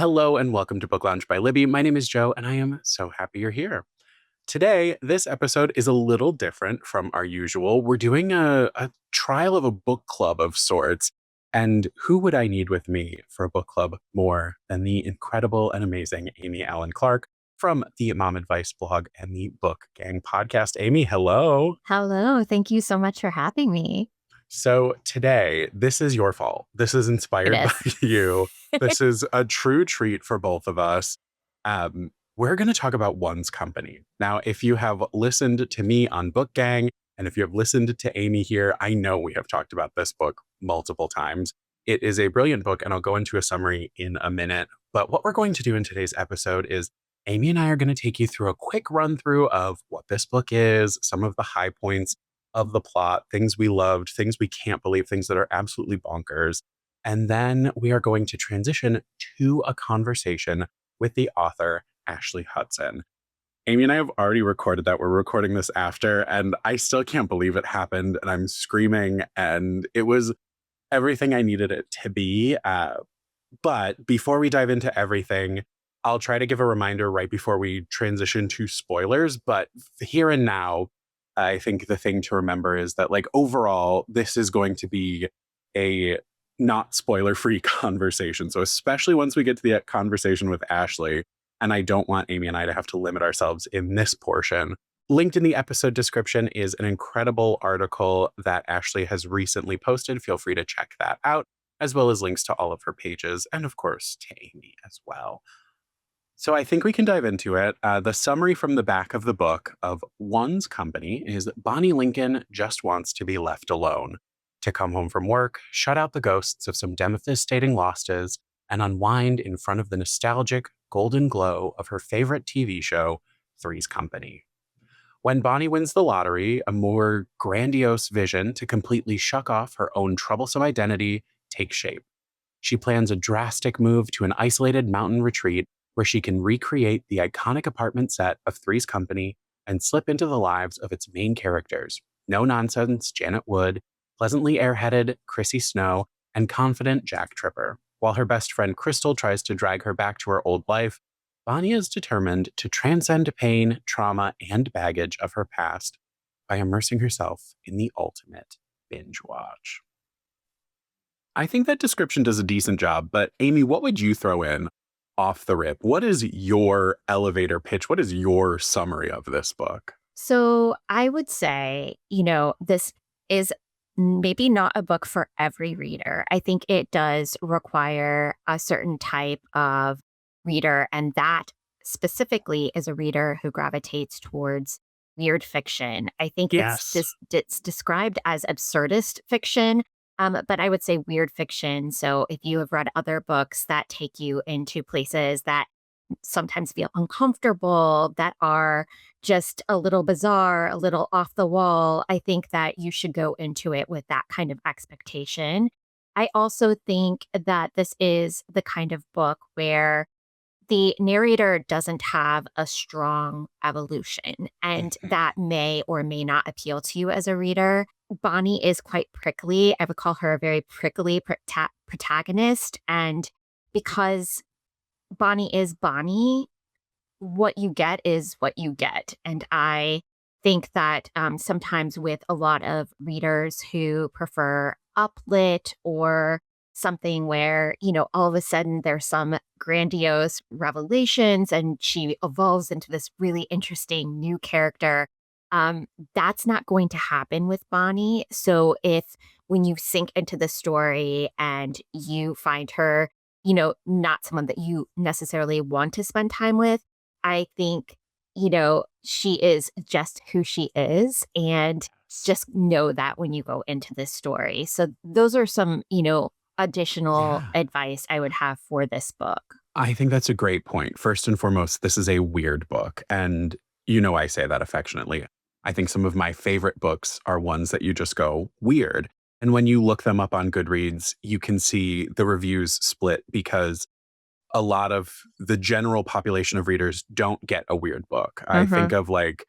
Hello and welcome to Book Lounge by Libby. My name is Joe and I am so happy you're here. Today, this episode is a little different from our usual. We're doing a trial of a book club of sorts. And who would I need with me for a book club more than the incredible and amazing Amy Allen Clark from the Mom Advice blog and the Book Gang podcast? Amy, hello. Hello. Thank you so much for having me. So today, this is your fault. This is It inspired by is. you. This is a true treat for both of us. We're going to talk about One's Company. Now, if you have listened to me on Book Gang, and if you have listened to Amy here, I know we have talked about this book multiple times. It is a brilliant book, and I'll go into a summary in a minute. But what we're going to do in today's episode is Amy and I are going to take you through a quick run through of what this book is, some of the high points of the plot, things we loved, things we can't believe, things that are absolutely bonkers. And then we are going to transition to a conversation with the author, Ashley Hutson. Amy and I have already recorded that. We're recording this after, and I still can't believe it happened. And I'm screaming, and it was everything I needed it to be. But before we dive into everything, I'll try to give a reminder right before we transition to spoilers. But here and now, I think the thing to remember is that, like, overall, this is going to be a not spoiler-free conversation. So especially once we get to the conversation with Ashley, and I don't want Amy and I to have to limit ourselves in this portion. Linked in the episode description is an incredible article that Ashley has recently posted. Feel free to check that out, as well as links to all of her pages, and of course, to Amy as well. So I think we can dive into it. The summary from the back of the book of One's Company is Bonnie Lincoln just wants to be left alone, to come home from work, shut out the ghosts of some devastating losses, and unwind in front of the nostalgic golden glow of her favorite TV show, Three's Company. When Bonnie wins the lottery, a more grandiose vision to completely shuck off her own troublesome identity takes shape. She plans a drastic move to an isolated mountain retreat where she can recreate the iconic apartment set of Three's Company and slip into the lives of its main characters, no-nonsense Janet Wood, pleasantly airheaded Chrissy Snow, and confident Jack Tripper. While her best friend Crystal tries to drag her back to her old life, Bonnie is determined to transcend pain, trauma, and baggage of her past by immersing herself in the ultimate binge watch. I think that description does a decent job, but Amy, what would you throw in off the rip? What is your elevator pitch? What is your summary of this book? So I would say, this is maybe not a book for every reader. I think it does require a certain type of reader, and that specifically is a reader who gravitates towards weird fiction. I think Yes. it's described as absurdist fiction. But I would say weird fiction. So if you have read other books that take you into places that sometimes feel uncomfortable, that are just a little bizarre, a little off the wall, I think that you should go into it with that kind of expectation. I also think that this is the kind of book where the narrator doesn't have a strong evolution, and that may or may not appeal to you as a reader. Bonnie is quite prickly. I would call her a very prickly protagonist. And because Bonnie is Bonnie, what you get is what you get. And I think that sometimes with a lot of readers who prefer uplit or something where, all of a sudden there's some grandiose revelations and she evolves into this really interesting new character. That's not going to happen with Bonnie. So if when you sink into the story and you find her, not someone that you necessarily want to spend time with, I think, she is just who she is. And just know that when you go into this story. So those are some, additional Yeah. advice I would have for this book. I think that's a great point. First and foremost, this is a weird book. And I say that affectionately. I think some of my favorite books are ones that you just go weird. And when you look them up on Goodreads, you can see the reviews split because a lot of the general population of readers don't get a weird book. I Mhm. think of like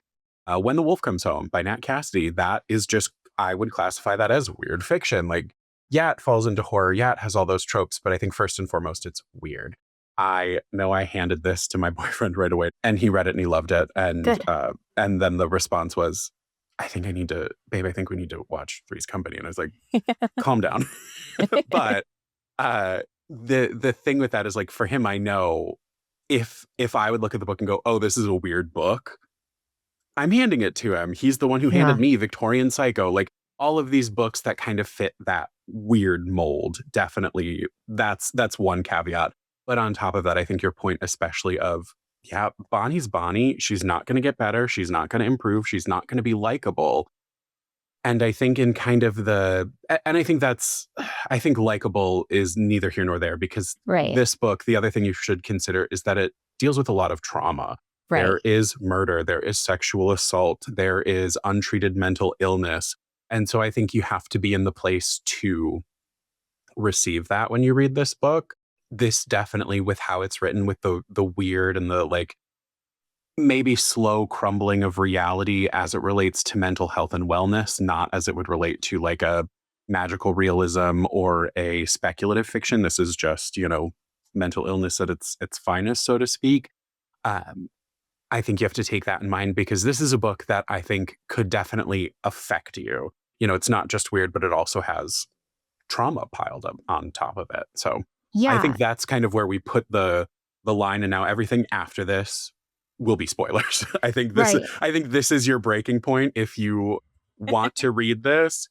When the Wolf Comes Home by Nat Cassidy. That is just, I would classify that as weird fiction. Like, yeah, it falls into horror. Yeah, it has all those tropes, but I think first and foremost, it's weird. I know I handed this to my boyfriend right away, and he read it and he loved it. Good. And then the response was, I think I need to, babe, I think we need to watch Three's Company. And I was like, calm down. But the thing with that is like for him, I know if I would look at the book and go, oh, this is a weird book, I'm handing it to him. He's the one who handed Yeah. me Victorian Psycho. Like all of these books that kind of fit that weird mold. Definitely, that's one caveat. But on top of that, I think your point, especially of yeah, Bonnie's Bonnie. She's not going to get better. She's not going to improve. She's not going to be likable. And I think in kind of and I think that's, I think likable is neither here nor there because Right. this book, the other thing you should consider is that it deals with a lot of trauma. Right. There is murder, there is sexual assault, there is untreated mental illness. And so I think you have to be in the place to receive that when you read this book. This definitely, with how it's written, with the weird and the like maybe slow crumbling of reality as it relates to mental health and wellness, not as it would relate to like a magical realism or a speculative fiction. This is just, mental illness at its finest, so to speak. Um, I think you have to take that in mind because this is a book that I think could definitely affect you. It's not just weird, but it also has trauma piled up on top of it. So I Yeah. think that's kind of where we put the line, and now everything after this will be spoilers. Right. I think this is your breaking point. If you want to read this,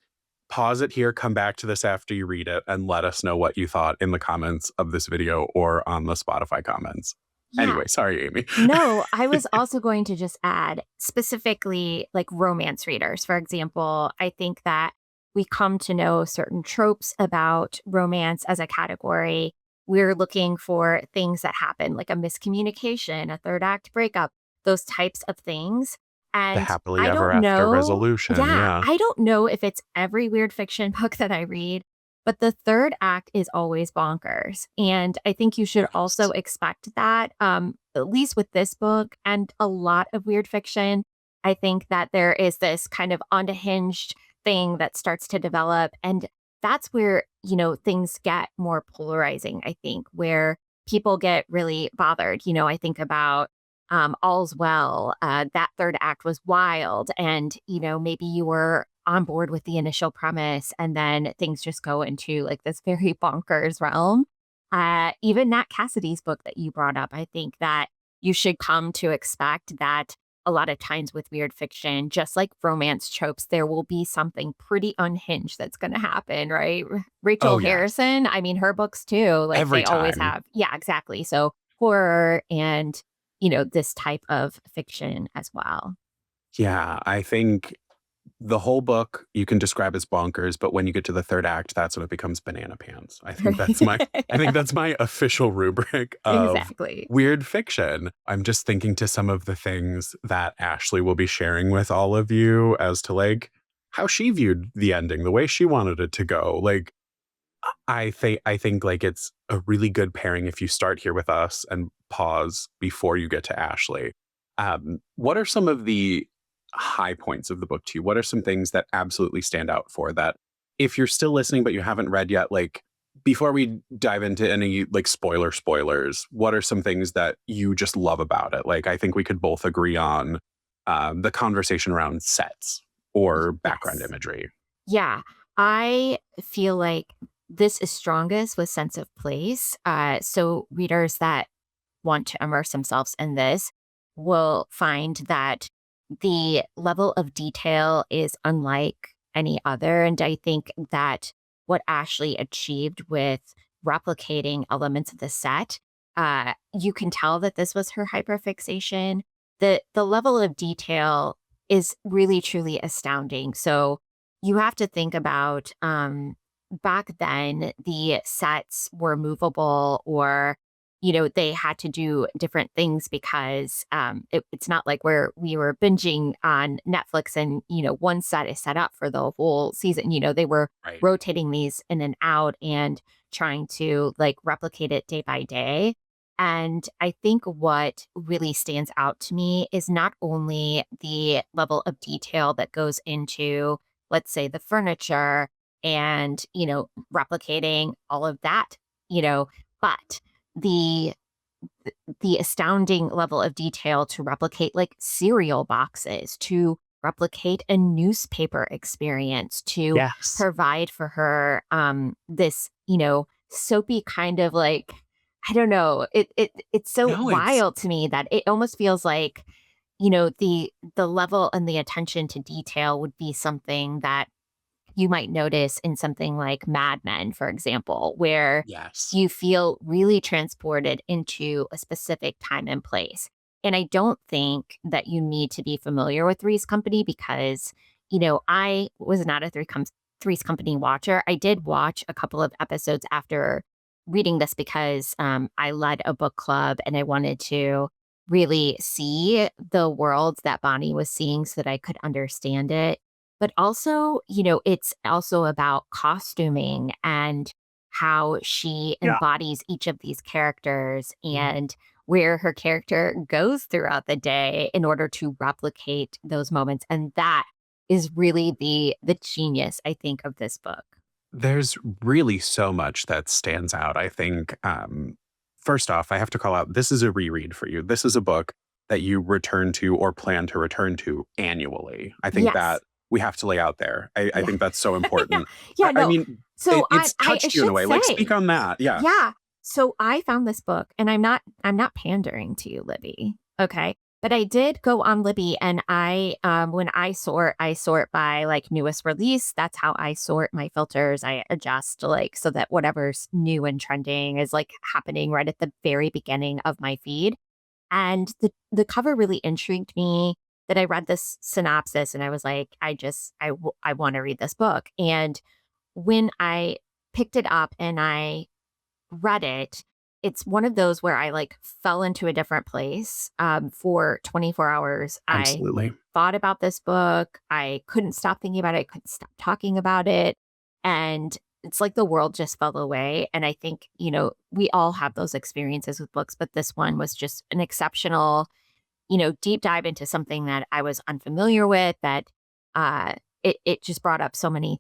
pause it here, come back to this after you read it, and let us know what you thought in the comments of this video or on the Spotify comments. Yeah. Anyway, sorry, Amy. No, I was also going to just add specifically like romance readers. For example, I think that we come to know certain tropes about romance as a category. We're looking for things that happen, like a miscommunication, a third act breakup, those types of things. The And happily I ever don't after know. resolution. Yeah, Yeah. I don't know if it's every weird fiction book that I read, but the third act is always bonkers. And I think you should also Yes. expect that, at least with this book and a lot of weird fiction. I think that there is this kind of unhinged thing that starts to develop. And that's where, things get more polarizing, I think, where people get really bothered. I think about All's Well. That third act was wild. And, maybe you were on board with the initial premise and then things just go into like this very bonkers realm. Even Nat Cassidy's book that you brought up, I think that you should come to expect that a lot of times with weird fiction, just like romance tropes, there will be something pretty unhinged that's going to happen, right? Rachel Oh, yes. Harrison, I mean, her books too, like Every they always time. have. Yeah, exactly. So horror and, this type of fiction as well. Yeah, I think the whole book you can describe as bonkers, but when you get to the third act, that's when it becomes banana pants. I think Yeah, that's my official rubric of exactly. weird fiction. I'm just thinking to some of the things that Ashley will be sharing with all of you as to like how she viewed the ending, the way she wanted it to go. Like I think like it's a really good pairing if you start here with us and pause before you get to Ashley. What are some of the high points of the book to you? What are some things that absolutely stand out for that if you're still listening but you haven't read yet, like before we dive into any like spoilers, what are some things that you just love about it? Like I think we could both agree on the conversation around sets or background Yes. imagery. Yeah. I feel like this is strongest with sense of place. So readers that want to immerse themselves in this will find that the level of detail is unlike any other. And I think that what Ashley achieved with replicating elements of the set, you can tell that this was her hyperfixation. The level of detail is really truly astounding. So you have to think about back then the sets were movable or they had to do different things because it's not like where we were binging on Netflix and, one set is set up for the whole season. They were Right. rotating these in and out and trying to like replicate it day by day. And I think what really stands out to me is not only the level of detail that goes into, let's say, the furniture and, replicating all of that, but the the astounding level of detail to replicate like cereal boxes, to replicate a newspaper experience, to Yes. provide for her this, soapy kind of like, I don't know, it's so No, it's wild to me that it almost feels like, the level and the attention to detail would be something that you might notice in something like Mad Men, for example, where yes. you feel really transported into a specific time and place. And I don't think that you need to be familiar with Three's Company because, I was not a Three's Company watcher. I did watch a couple of episodes after reading this because I led a book club and I wanted to really see the world that Bonnie was seeing so that I could understand it. But also, it's also about costuming and how she Yeah. embodies each of these characters and where her character goes throughout the day in order to replicate those moments. And that is really the genius, I think, of this book. There's really so much that stands out. I think, first off, I have to call out this is a reread for you. This is a book that you return to or plan to return to annually. I think Yes. that we have to lay out there. I Yeah. think that's so Yeah. important. Yeah. I No. mean, So it's I touched you in a should way. Like, speak say, on that. Yeah. yeah. So I found this book and I'm not pandering to you, Libby. Okay. But I did go on Libby and when I sort by like newest release. That's how I sort my filters. I adjust like so that whatever's new and trending is like happening right at the very beginning of my feed. And the cover really intrigued me that I read this synopsis and I was like, I want to read this book. And when I picked it up and I read it, it's one of those where I like fell into a different place for 24 hours. I Absolutely. thought about this book. I couldn't stop thinking about it. I couldn't stop talking about it. And it's like the world just fell away. And I think, we all have those experiences with books, but this one was just an exceptional, deep dive into something that I was unfamiliar with, that uh, it just brought up so many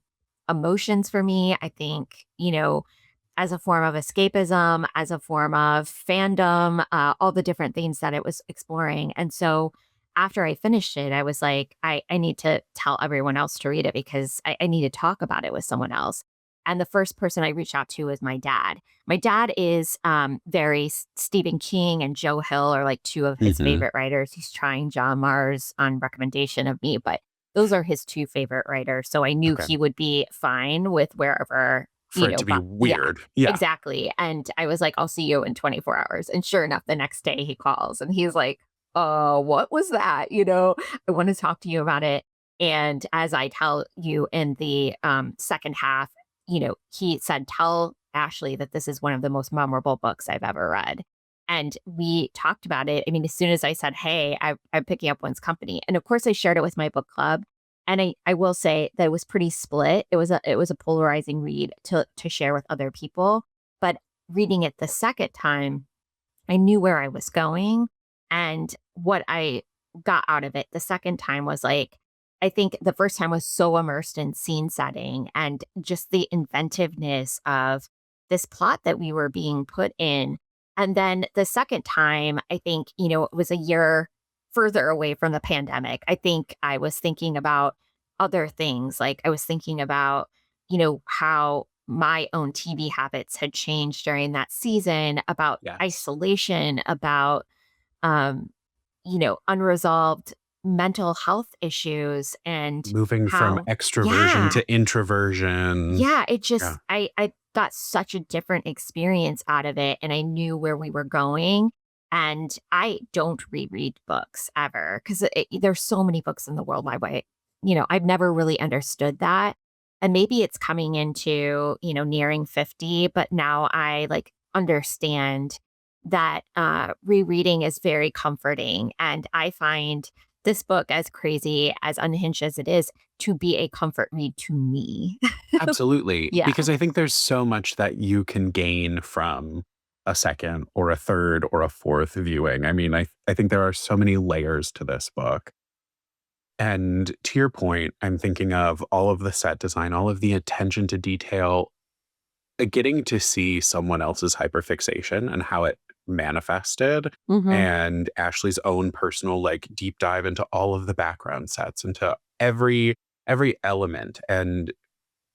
emotions for me. I think, as a form of escapism, as a form of fandom, all the different things that it was exploring. And so after I finished it, I was like, I need to tell everyone else to read it because I need to talk about it with someone else. And the first person I reached out to was my dad. My dad is very Stephen King and Joe Hill are like two of his Hmm. favorite writers. He's trying John Mars on recommendation of me, but those are his two favorite writers. So I knew Okay. he would be fine with wherever, For it to be but yeah, weird. Yeah. exactly. And I was like, I'll see you in 24 hours. And sure enough, the next day he calls and he's like, what was that? I want to talk to you about it. And as I tell you in the second half, he said, tell Ashley that this is one of the most memorable books I've ever read. And we talked about it. I mean, as soon as I said, hey, I'm picking up One's Company. And of course, I shared it with my book club. And I will say that it was pretty split. It was a polarizing read to share with other people. But reading it the second time, I knew where I was going. And what I got out of it the second time was like, I think the first time was so immersed in scene setting and just the inventiveness of this plot that we were being put in. And then the second time, I think, it was a year further away from the pandemic. I think I was thinking about other things. Like I was thinking about, how my own TV habits had changed during that season, about Yes. isolation, about um, unresolved mental health issues and Moving from how extroversion yeah, to introversion. yeah, it Yeah. just I got such a different experience out of it and I knew where we were going. And I don't reread books ever because there's so many books in the world my way. I've never really understood that. And maybe it's coming into, nearing 50, but now I like understand that rereading is very comforting. And I find this book, as crazy, as unhinged as it is, to be a comfort read to me. Absolutely, Yeah. because I think there's so much that you can gain from a second or a third or a fourth viewing. I mean, I think there are so many layers to this book. And to your point, I'm thinking of all of the set design, all of the attention to detail, getting to see someone else's hyperfixation and how it manifested, Mhm. and Ashley's own personal like deep dive into all of the background sets, into every element, and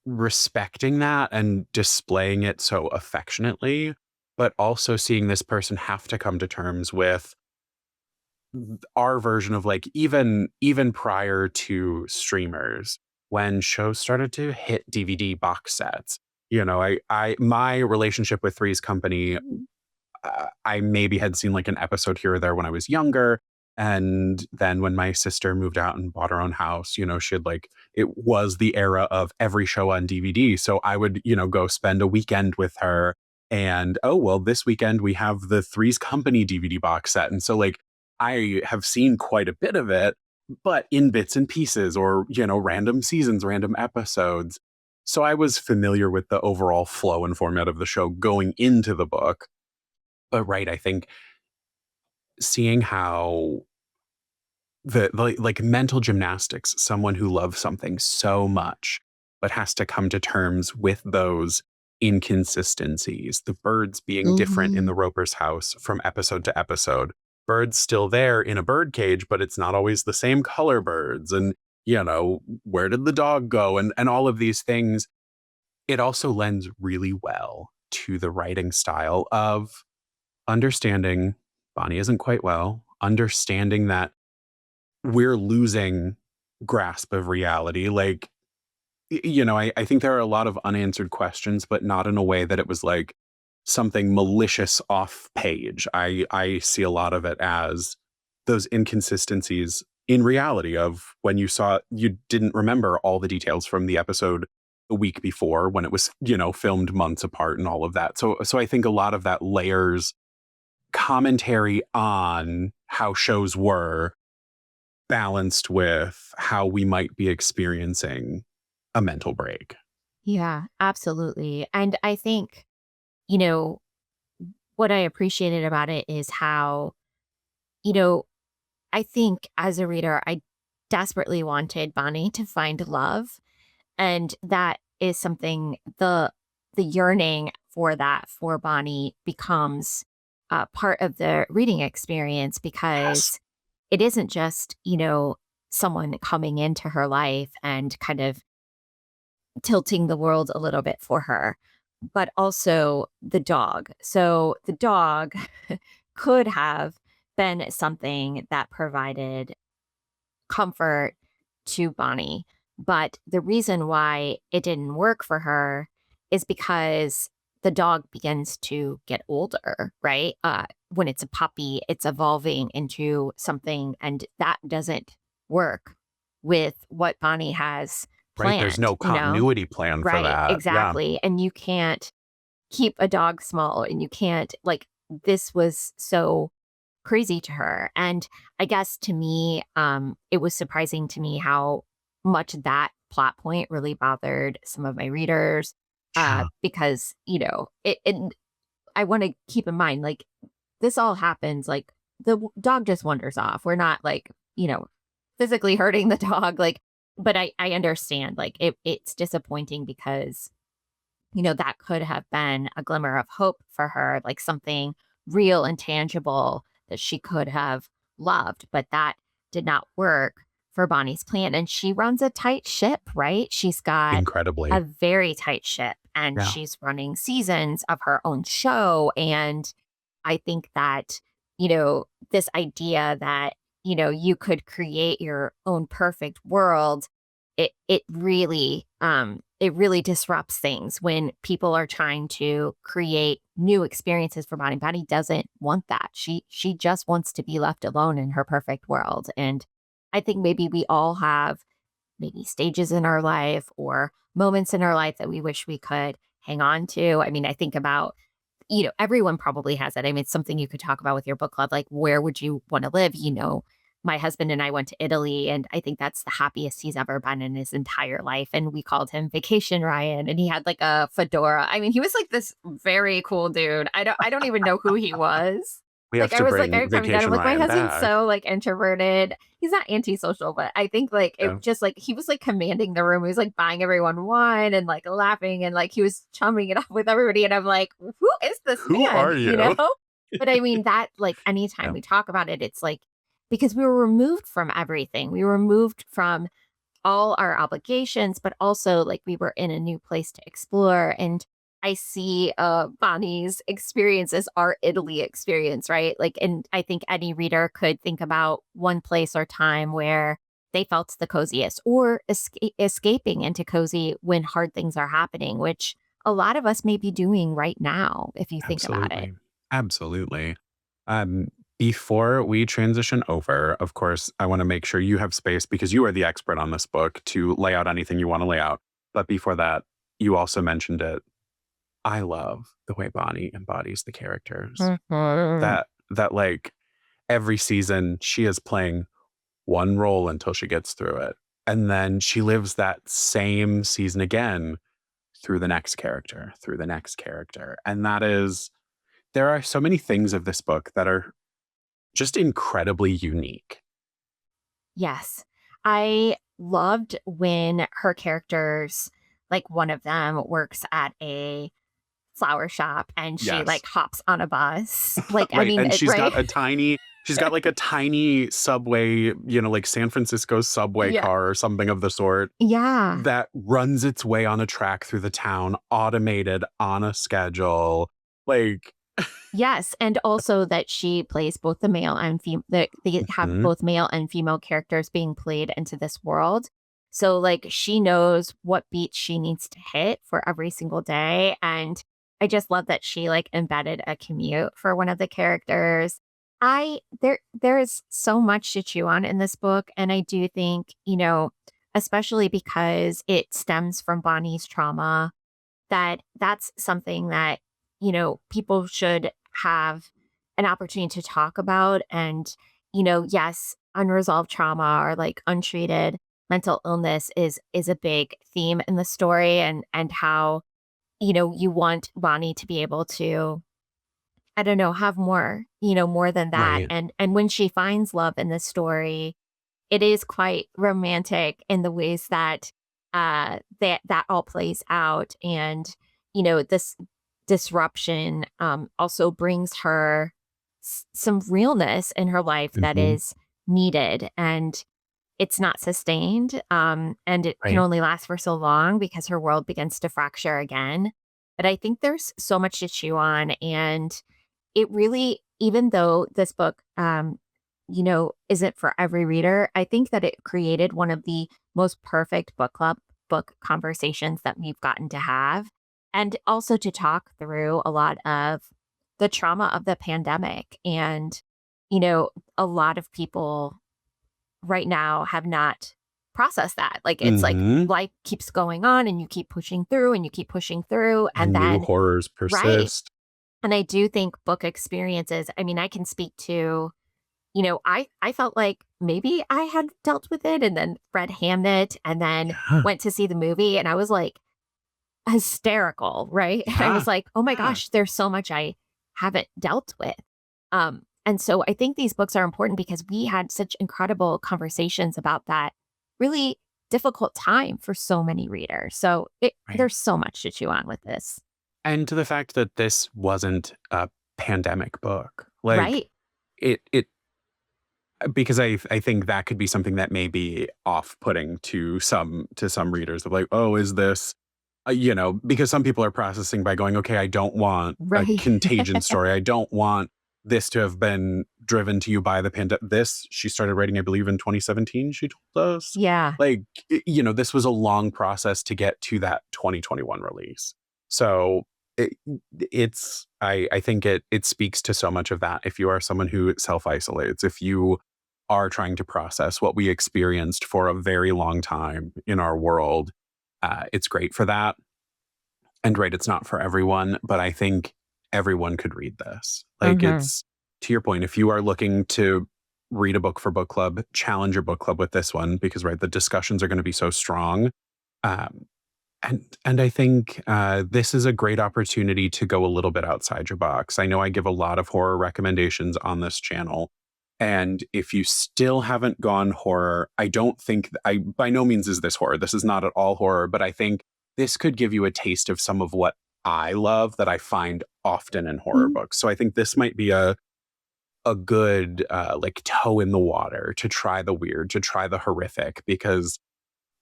respecting that and displaying it so affectionately, but also seeing this person have to come to terms with our version of like even prior to streamers, when shows started to hit DVD box sets. I my relationship with Three's Company, I maybe had seen like an episode here or there when I was younger. And then when my sister moved out and bought her own house, she had like, it was the era of every show on DVD. So I would, go spend a weekend with her. And oh, well, this weekend we have the Three's Company DVD box set. And so, like, I have seen quite a bit of it, but in bits and pieces, or, random seasons, random episodes. So I was familiar with the overall flow and format of the show going into the book. But right, I think seeing how the like mental gymnastics, someone who loves something so much, but has to come to terms with those inconsistencies, the birds being different in Mhm. the Roper's house from episode to episode. Birds still there in a bird cage, but it's not always the same color birds. And, where did the dog go? And all of these things. It also lends really well to the writing style of understanding Bonnie isn't quite well, understanding that we're losing grasp of reality. Like, I think there are a lot of unanswered questions, but not in a way that it was like something malicious off page. I see a lot of it as those inconsistencies in reality of when you didn't remember all the details from the episode a week before when it was, filmed months apart and all of that. So I think a lot of that layers commentary on how shows were balanced with how we might be experiencing a mental break. Yeah, absolutely. And I think, you know, what I appreciated about it is how, you know, I think as a reader, I desperately wanted Bonnie to find love. And that is something the yearning for that for Bonnie becomes part of the reading experience Yes. because it isn't just, someone coming into her life and kind of tilting the world a little bit for her, but also the dog. So the dog could have been something that provided comfort to Bonnie. But the reason why it didn't work for her is because the dog begins to get older, right? When it's a puppy, it's evolving into something, and that doesn't work with what Bonnie has Right? There's planned, no continuity plan for Right, that. Yeah. exactly. And you can't keep a dog small, and you can't, like, this was so crazy to her. And I guess to me, it was surprising to me how much that plot point really bothered some of my readers. Yeah. Because, I want to keep in mind, like, this all happens, like, dog just wanders off. We're not like, physically hurting the dog. Like, but I understand, like, it's disappointing because that could have been a glimmer of hope for her, like something real and tangible that she could have loved. But that did not work for Bonnie's plan. And she runs a tight ship, right? She's got a Incredibly. very tight ship and Yeah. she's running seasons of her own show. And I think that, this idea that, you could create your own perfect world, it really disrupts things when people are trying to create new experiences for Bonnie. Bonnie doesn't want that. She just wants to be left alone in her perfect world. And I think maybe we all have maybe stages in our life or moments in our life that we wish we could hang on to. I mean, I think about, everyone probably has it. I mean, it's something you could talk about with your book club. Like, where would you want to live? My husband and I went to Italy, and I think that's the happiest he's ever been in his entire life. And we called him Vacation Ryan, and he had like a fedora. I mean, he was like this very cool dude. I don't even know who he was. We Like, have I to was like, bring every time we got him, Vacation like, my Ryan husband's back. so like introverted. He's not antisocial, but I think like it Yeah. just like he was like commanding the room. He was like buying everyone wine and like laughing and like he was chumming it up with everybody. And I'm like, who is this Who man? are you? But I mean that like anytime Yeah, we talk about it, it's like because we were removed from everything. We were removed from all our obligations, but also like we were in a new place to explore. And I see Bonnie's experience as our Italy experience, right? Like, and I think any reader could think about one place or time where they felt the coziest or escaping into cozy when hard things are happening, which a lot of us may be doing right now, if you think about it. absolutely. Absolutely. Um, Before we transition over, of course, I want to make sure you have space because you are the expert on this book to lay out anything you want to lay out. But before that, you also mentioned it. I love the way Bonnie embodies the characters. Mhm. That like every season she is playing one role until she gets through it. And then she lives that same season again through the next character, through the next character. And that is, there are so many things of this book that are just incredibly unique. Yes. I loved when her characters, like one of them works at a flower shop and she Yes. like hops on a bus. Like, I Right. mean, And right? she's got like a tiny subway, like San Francisco subway Yeah. car or something of the sort Yeah. that runs its way on a track through the town, automated on a schedule. Like, Yes. And also that she plays both the male and female, they have mhm, both male and female characters being played into this world. So, like, she knows what beats she needs to hit for every single day. And I just love that she like embedded a commute for one of the characters. There is so much to chew on in this book. And I do think, especially because it stems from Bonnie's trauma, that's something that, people should have an opportunity to talk about. And, yes, unresolved trauma or like untreated mental illness is a big theme in the story and how, you want Bonnie to be able to, I don't know, have more, more than that. right. And when she finds love in the story, it is quite romantic in the ways that, that all plays out, and, this disruption, also brings her some realness in her life that Mhm, is needed, and it's not sustained, and it can right. only last for so long because her world begins to fracture again. But I think there's so much to chew on, and it really, even though this book, isn't for every reader, I think that it created one of the most perfect book club book conversations that we've gotten to have. And also to talk through a lot of the trauma of the pandemic. And, you know, a lot of people right now have not processed that. Like, it's like Mhm. life keeps going on and you keep pushing through and you keep pushing through. And And new then, horrors right. persist. And I do think book experiences, I mean, I can speak to, I felt like maybe I had dealt with it and then read Hamnet and then Yeah, went to see the movie and I was like hysterical, right? And I yeah, was like, "Oh my yeah. gosh, there's so much I haven't dealt with." And so I think these books are important because we had such incredible conversations about that really difficult time for so many readers. So Right. there's so much to chew on with this. And to the fact that this wasn't a pandemic book. Like, Right. it because I think that could be something that may be off-putting to some readers of like, "Oh, is this" because some people are processing by going, "Okay, I don't want a Right. contagion story. I don't want this to have been driven to you by the pandemic." This she started writing, I believe, in 2017, she told us. Yeah. Like, this was a long process to get to that 2021 release. So, it I think it speaks to so much of that. If you are someone who self-isolates, if you are trying to process what we experienced for a very long time in our world, it's great for that. And right, it's not for everyone, but I think everyone could read this. Like, Mhm. it's to your point, if you are looking to read a book for book club, challenge your book club with this one because right, the discussions are going to be so strong. Um, and I think this is a great opportunity to go a little bit outside your box. I know I give a lot of horror recommendations on this channel, and if you still haven't gone horror, I don't think I by no means is this horror. This is not at all horror, but I think this could give you a taste of some of what I love that I find often in horror Mhm. books. So I think this might be a good like toe in the water to try the weird, to try the horrific, because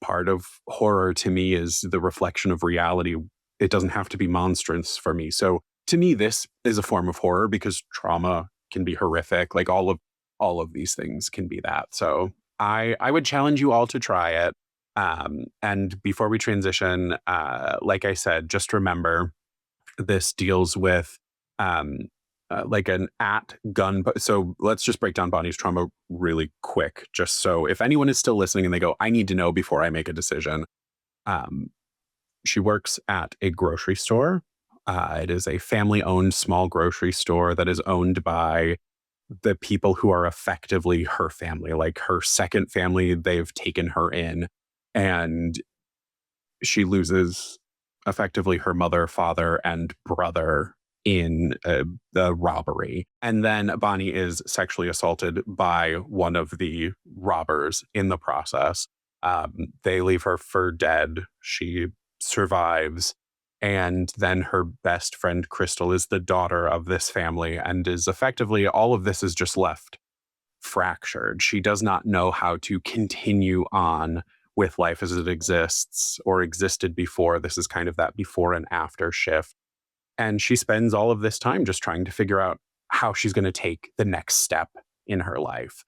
part of horror to me is the reflection of reality. It doesn't have to be monstrous for me. So to me, this is a form of horror because trauma can be horrific. Like all of these things can be that. So I would challenge you all to try it. And before we transition, like I said, just remember this deals with um, like an at gun. So let's just break down Bonnie's trauma really quick, just so if anyone is still listening and they go, I need to know before I make a decision. Um, she works at a grocery store. It is a family owned small grocery store that is owned by the people who are effectively her family, like her second family. They've taken her in, and she loses effectively her mother, father, and brother in the robbery. And then Bonnie is sexually assaulted by one of the robbers in the process. They leave her for dead. She survives. And then her best friend, Crystal, is the daughter of this family and is effectively all of this is just left fractured. She does not know how to continue on with life as it exists or existed before. This is kind of that before and after shift. And she spends all of this time just trying to figure out how she's going to take the next step in her life.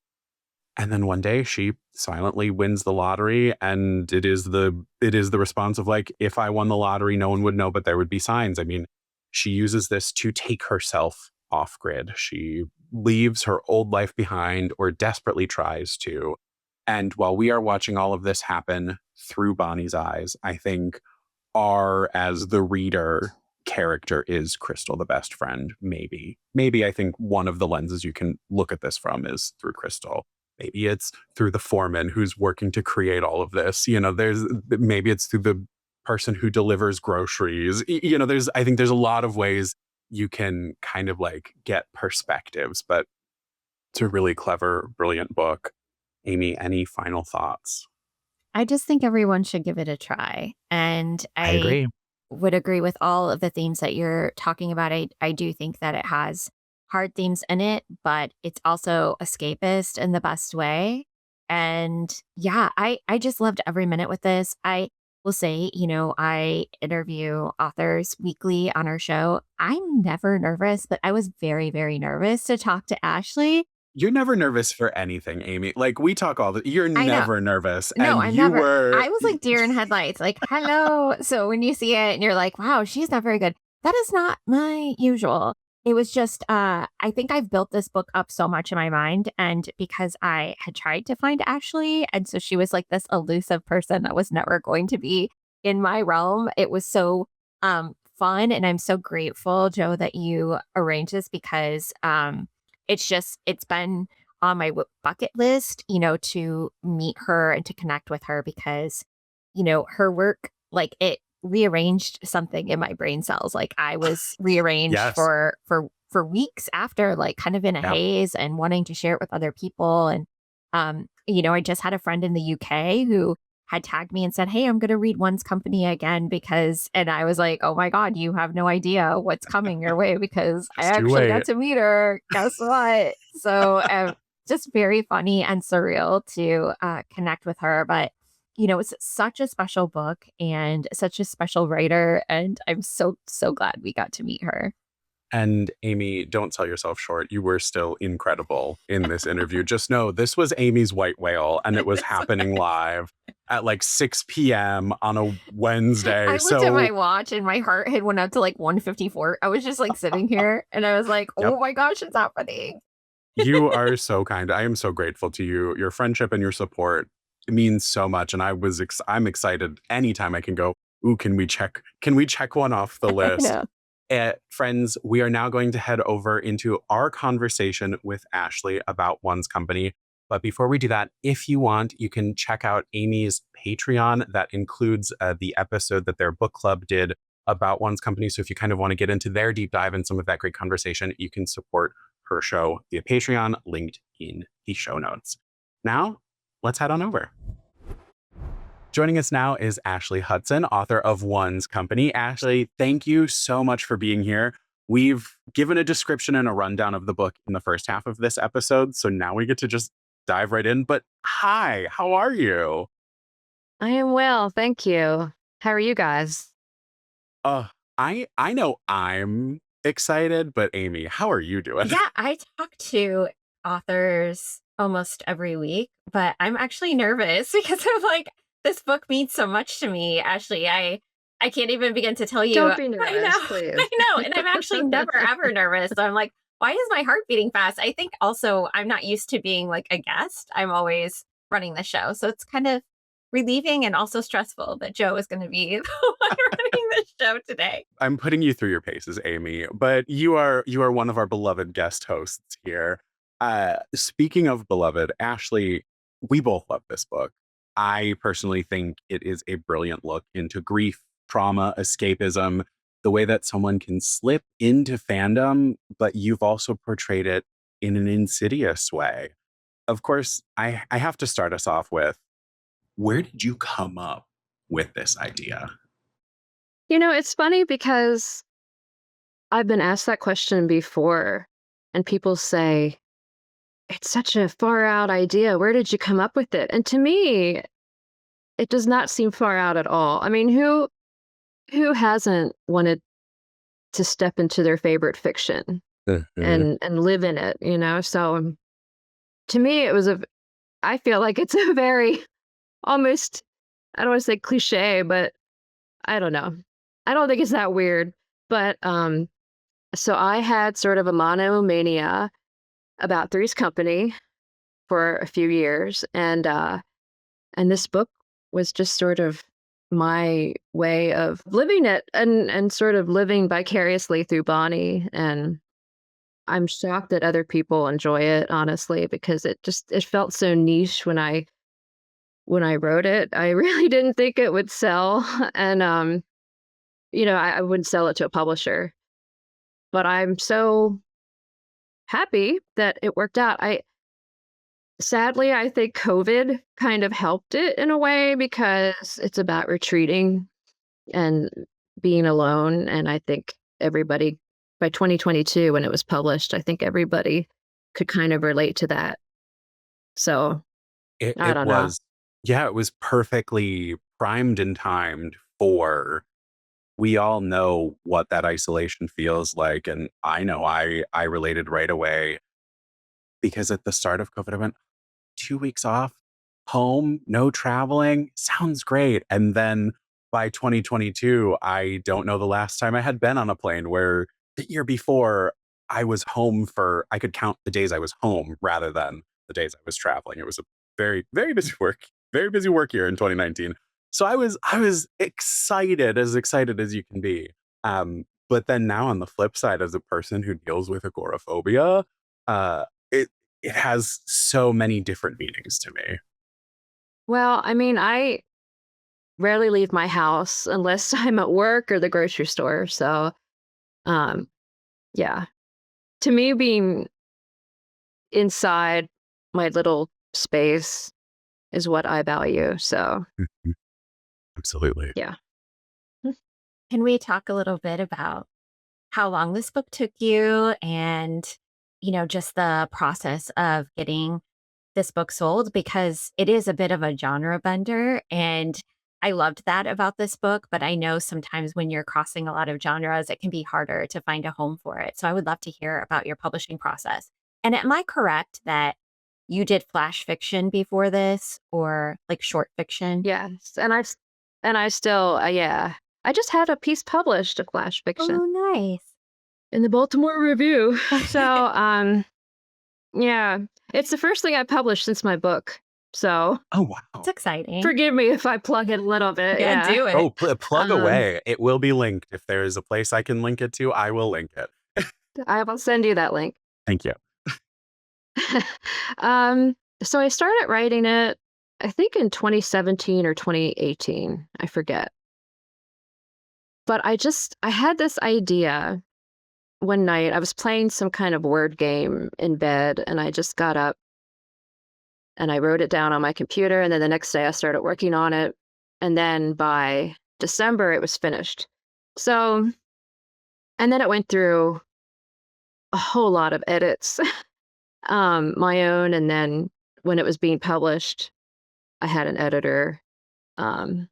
And then one day she silently wins the lottery, and it is the response of like, if I won the lottery, no one would know, but there would be signs. I mean, she uses this to take herself off grid. She leaves her old life behind or desperately tries to. And while we are watching all of this happen through Bonnie's eyes, I think our, as the reader, character is Crystal, the best friend. Maybe I think one of the lenses you can look at this from is through Crystal. Maybe it's through the foreman who's working to create all of this. You know, there's maybe it's through the person who delivers groceries. You know, I think there's a lot of ways you can kind of like get perspectives, but it's a really clever, brilliant book. Amy, any final thoughts? I just think everyone should give it a try. And I I agree. would agree with all of the themes that you're talking about. I do think that it has hard themes in it, but it's also escapist in the best way. And yeah, I just loved every minute with this. I will say, I interview authors weekly on our show. I'm never nervous, but I was very, very nervous to talk to Ashley. You're never nervous for anything, Amy. Like we talk all the you're I know. never nervous No, and I'm you never. were I was like deer in headlights, like, hello. So when you see it and you're like, wow, she's not very good. That is not my usual. It was just, I think I've built this book up so much in my mind. And because I had tried to find Ashley, and so she was like this elusive person that was never going to be in my realm, it was so fun. And I'm so grateful, Joe, that you arranged this because it's been on my bucket list, to meet her and to connect with her because, her work, like it rearranged something in my brain cells. Like I was rearranged yes. for weeks after, like kind of in a Yeah. haze and wanting to share it with other people. And, I just had a friend in the UK who had tagged me and said, hey, I'm going to read One's Company again and I was like, oh my God, you have no idea what's coming your way because I Just you actually got wait. to meet her. Guess what? So, just very funny and surreal to connect with her. But, it's such a special book and such a special writer. And I'm so, so glad we got to meet her. And Amy, don't sell yourself short. You were still incredible in this interview. Just know this was Amy's White Whale and it was happening live at like 6 p.m. on a Wednesday. I looked at So, my watch and my heart had went up to like 154. I was just like sitting here and I was like, yep. oh my gosh, it's happening. You are so kind. I am so grateful to you. Your friendship and your support means so much. And I'm excited anytime I can go, ooh, can we check one off the I list? know. Friends, we are now going to head over into our conversation with Ashley about One's Company. But before we do that, if you want, you can check out Amy's Patreon. That includes the episode that their book club did about One's Company. So if you kind of want to get into their deep dive and some of that great conversation, you can support her show via Patreon, linked in the show notes. Now, let's head on over. Joining us now is Ashley Hutson, author of One's Company. Ashley, thank you so much for being here. we've given a description and a rundown of the book in the first half of this episode. So now we get to just dive right in. But hi, how are you? I am well, thank you. How are you guys? Uh, I know I'm excited, but Amy, how are you doing? Yeah, I talk to authors almost every week, but I'm actually nervous because I'm like, this book means so much to me, Ashley. I can't even begin to tell you. Don't be I know, nervous, I please. know, and I'm actually never ever nervous. So I'm like, why is my heart beating fast? I think also I'm not used to being like a guest. I'm always running the show, so it's kind of relieving and also stressful that Joe is going to be the one running the show today. I'm putting you through your paces, Amy, but you are one of our beloved guest hosts here. Speaking of beloved, Ashley, we both love this book. I personally think it is a brilliant look into grief, trauma, escapism, the way that someone can slip into fandom, but you've also portrayed it in an insidious way. Of course, I have to start us off with, where did you come up with this idea? It's funny because I've been asked that question before, and people say, it's such a far out idea. Where did you come up with it? And to me, it does not seem far out at all. I mean, who hasn't wanted to step into their favorite fiction and live in it, you know? So to me, I feel like it's a very almost, I don't want to say cliche, but I don't know. I don't think it's that weird. But so I had sort of a monomania about Three's Company for a few years, and this book was just sort of my way of living it and sort of living vicariously through Bonnie. And I'm shocked that other people enjoy it, honestly, because it felt so niche when I wrote it. I really didn't think it would sell, and I wouldn't sell it to a publisher. But I'm so happy that it worked out. I think COVID kind of helped it in a way because it's about retreating and being alone. And I think everybody, by 2022, when it was published, I think everybody could kind of relate to that. So I It don't know. was, yeah, it was perfectly primed and timed for, we all know what that isolation feels like, and I know I related right away because at the start of COVID, I went, 2 weeks off, home, no traveling, sounds great, and then by 2022, I don't know the last time I had been on a plane, where the year before, I could count the days I was home rather than the days I was traveling. It was a very, very busy work year in 2019. So I was excited as you can be. But then now on the flip side, as a person who deals with agoraphobia, it it has so many different meanings to me. Well, I mean, I rarely leave my house unless I'm at work or the grocery store. So, um, yeah, to me, being inside my little space is what I value. So, Mhm. Absolutely. yeah. Can we talk a little bit about how long this book took you and, just the process of getting this book sold? Because it is a bit of a genre bender. And I loved that about this book. But I know sometimes when you're crossing a lot of genres, it can be harder to find a home for it. So I would love to hear about your publishing process. And am I correct that you did flash fiction before this or like short fiction? Yes, and I still, yeah. I just had a piece published of flash fiction Oh, nice. in the Baltimore Review. So, yeah, it's the first thing I published since my book. So, Oh, It's wow. exciting. forgive me if I plug it a little bit. Yeah, Yeah. do it. Oh, plug Um, away. It will be linked. If there is a place I can link it to, I will link it. I will send you that link. Thank you. um, so I started writing it, I think in 2017 or 2018. I forget. But I had this idea one night. I was playing some kind of word game in bed, and I just got up and I wrote it down on my computer. And then the next day I started working on it. And then by December, it was finished. So And then it went through a whole lot of edits, my own, and then when it was being published, I had an editor. Um,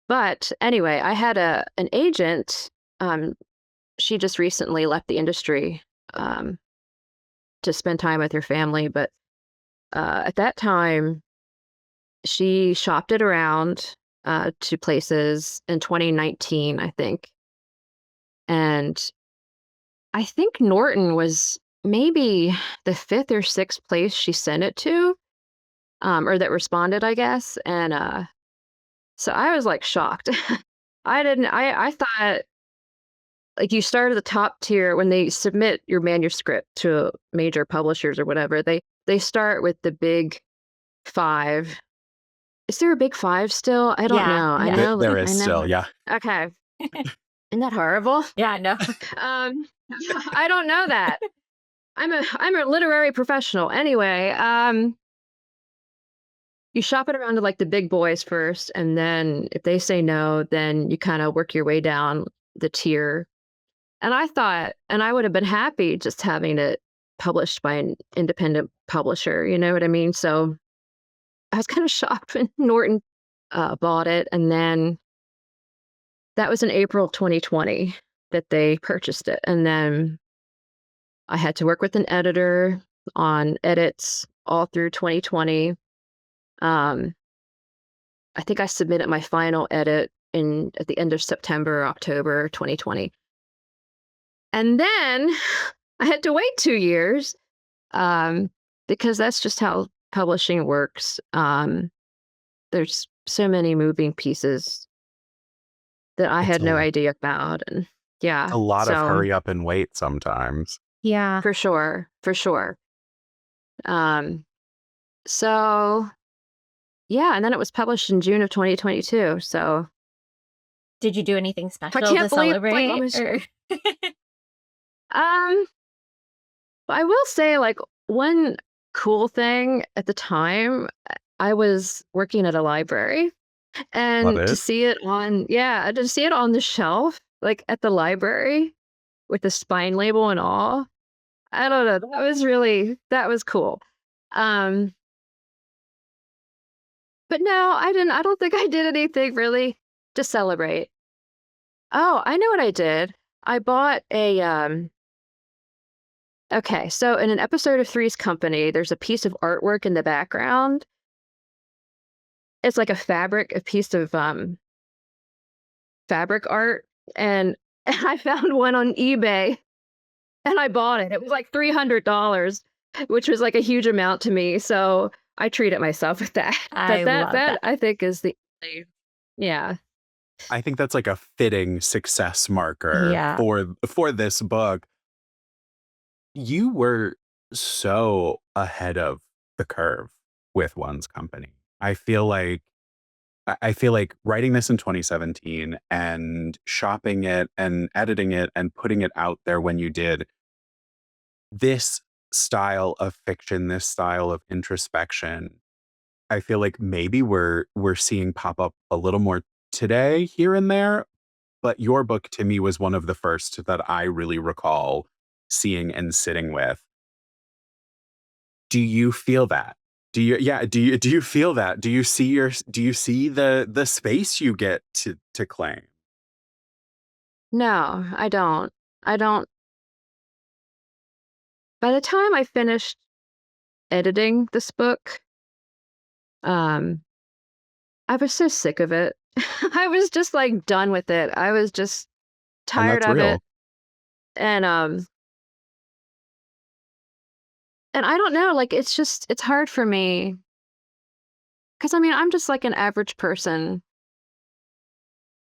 but anyway, I had an agent. Um, she just recently left the industry um, to spend time with her family, but at that time, she shopped it around to places in 2019, I think. And I think Norton was maybe the fifth or sixth place she sent it to, or that responded, I guess. And so I was like shocked. I thought like you start at the top tier when they submit your manuscript to major publishers or whatever. They start with the big five. Is there a big five still? I don't Yeah, know. yeah. There is I know. still, yeah. Okay. Isn't that horrible? Yeah, no. Um, I don't know that. I'm a literary professional. Anyway, you shop it around to like the big boys first, and then if they say no, then you kind of work your way down the tier. And I thought, and I would have been happy just having it published by an independent publisher. You know what I mean? So I was kind of shocked when Norton bought it, and then that was in April of 2020 that they purchased it, and then I had to work with an editor on edits all through 2020. Um, I think I submitted my final edit in at the end of September, October 2020. And then I had to wait 2 years because that's just how publishing works. There's so many moving pieces that I It's had no idea about. And yeah, a lot of so hurry up and wait sometimes. Yeah. for sure, for sure. Um, so yeah, and then it was published in June of 2022. So Did you do anything I special can't to believe like celebrate? almost Or um I will say like one cool thing at the time, I was working at a library Love and to it. see it on yeah, to see it on the shelf like at the library with the spine label and all. I don't know, that was cool. Um but no, I don't think I did anything really to celebrate. Oh, I know what I did. I bought a okay, so in an episode of Three's Company, there's a piece of artwork in the background. It's like a piece of fabric art, and I found one on eBay and I bought it. It was like $300, which was like a huge amount to me. So I treated myself with that. I But that love that that. I think is yeah. I think that's like a fitting success marker Yeah. for this book. You were so ahead of the curve with One's Company. I feel like I feel like writing this in 2017 and shopping it and editing it and putting it out there when you did, this style of fiction, this style of introspection, I feel like maybe we're seeing pop up a little more today here and there, but your book to me was one of the first that I really recall seeing and sitting with. Do you feel that? Do you feel that? Do you see the space you get to claim? No, I don't. I don't by the time I finished editing this book, um, I was so sick of it. I was just like done with it. I was just And tired that's of it. real. And I don't know, like it's hard for me because I mean, I'm just like an average person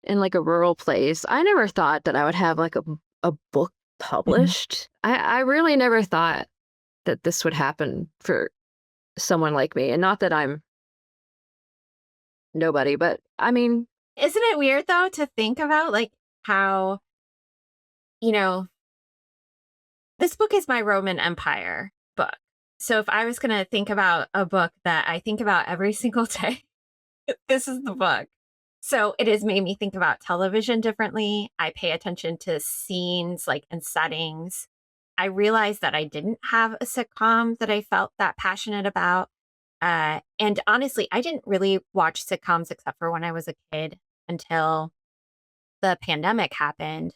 in like a rural place. I never thought that I would have like a book Mhm. published. I really never thought that this would happen for someone like me. And not that I'm nobody, but I mean, Isn't it weird though to think about like how, you know, this book is my Roman Empire book. So if I was going to think about a book that I think about every single day, this is the book. So it has made me think about television differently. I pay attention to scenes like and settings. I realized that I didn't have a sitcom that I felt that passionate about. And honestly, I didn't really watch sitcoms except for when I was a kid until the pandemic happened.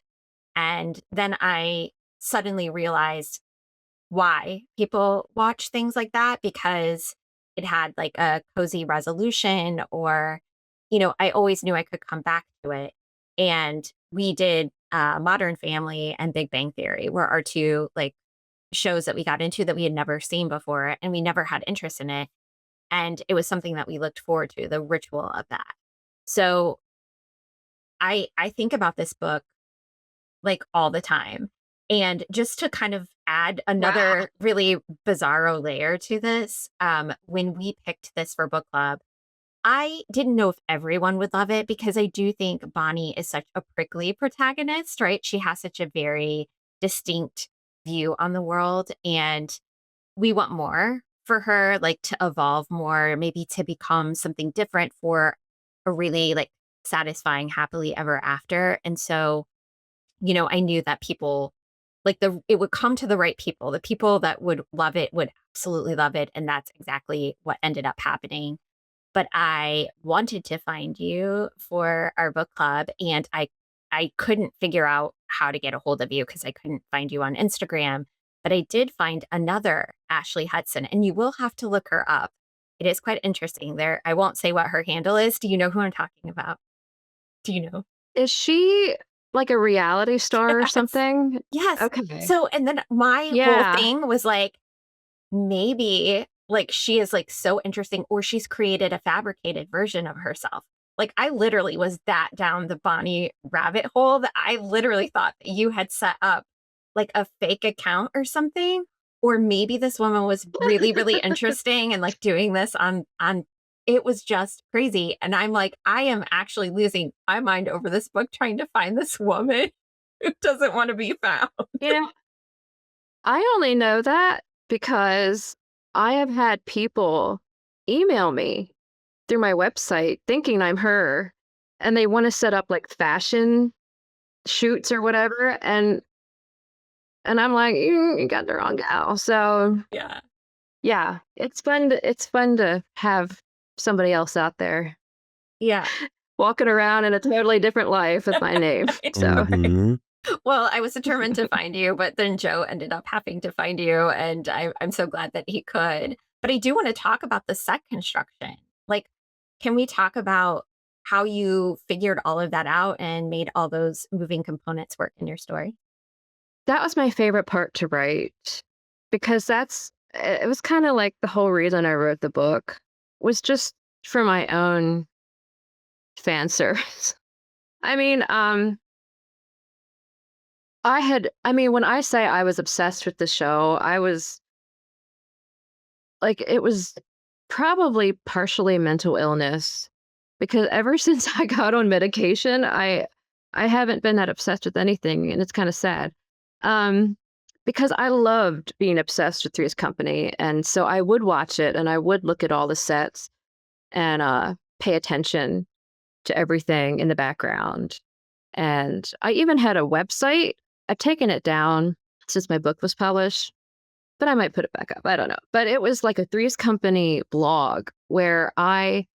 And then I suddenly realized why people watch things like that because it had like a cozy resolution or, I always knew I could come back to it. And we did Modern Family and Big Bang Theory were our two like shows that we got into that we had never seen before and we never had interest in it. And it was something that we looked forward to, the ritual of that. So I think about this book like all the time. And just to kind of add Wow. another really bizarro layer to this, when we picked this for book club, I didn't know if everyone would love it because I do think Bonnie is such a prickly protagonist, right? She has such a very distinct view on the world. And we want more for her, like to evolve more, maybe to become something different for a really like satisfying happily ever after. And so I knew that people like it would come to the right people. The people that would love it would absolutely love it. And that's exactly what ended up happening. But I wanted to find you for our book club and I couldn't figure out how to get a hold of you because I couldn't find you on Instagram. But I did find another Ashley Hutson, and you will have to look her up. It is quite interesting there. I won't say what her handle is. Do you know who I'm talking about? Do you know? Is she like a reality star or Yes. something? Yes. Okay. So, and then my whole Yeah. thing was like, maybe like she is like so interesting, or she's created a fabricated version of herself. Like I literally was that down the Bonnie rabbit hole that I literally thought that you had set up like a fake account or something. Or maybe this woman was really, really interesting and like doing this on it was just crazy. And I'm like, I am actually losing my mind over this book trying to find this woman who doesn't want to be found. You know, I only know that because I have had people email me through my website thinking I'm her, and they wanna set up, like, fashion shoots or whatever, and I'm like, You got the wrong gal." So, Yeah. yeah, it's fun to have somebody else out there Yeah. walking around in a totally different life with my name, I know, so right? Mhm. Well, I was determined to find you, but then Joe ended up having to find you, and I'm so glad that he could. But I do want to talk about the set construction. Like, can we talk about how you figured all of that out and made all those moving components work in your story? that was my favorite part to write because it was kinda like the whole reason I wrote the book was just for my own fan service. I mean, when I say I was obsessed with the show, I was like, it was probably partially mental illness because ever since I got on medication, I haven't been that obsessed with anything, and it's kinda sad. Um, because I loved being obsessed with Three's Company, and so I would watch it, and I would look at all the sets and, pay attention to everything in the background. And I even had a website. I've taken it down since my book was published, but I might put it back up. I don't know. But it was like a Three's Company blog where I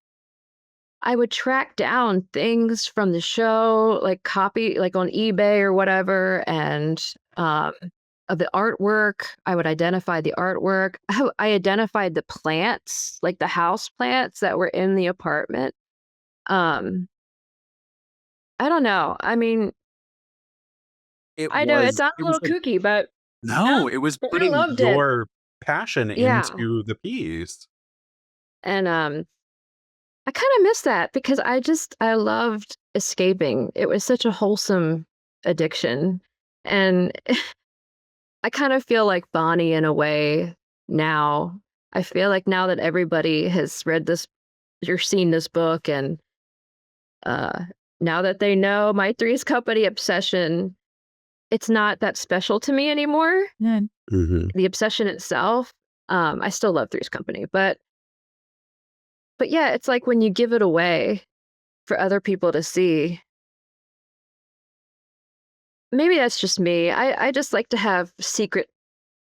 would track down things from the show, like copy, like on eBay or whatever, and of the artwork. I would identify the artwork. I identified the plants, like the house plants that were in the apartment. Um, I don't know. I mean, I know it sounds It a was little like kooky, but no, it was I putting loved it. your passion Yeah. into the piece. And I kind of miss that because I loved escaping. It was such a wholesome addiction. And I kind of feel like Bonnie in a way now. I feel like now that everybody has read this or seen this book and uh now that they know my Three's Company obsession, it's not that special to me anymore. Mhm. The obsession itself, I still love Three's Company, but yeah, it's like when you give it away, for other people to see. Maybe that's just me. I just like to have secret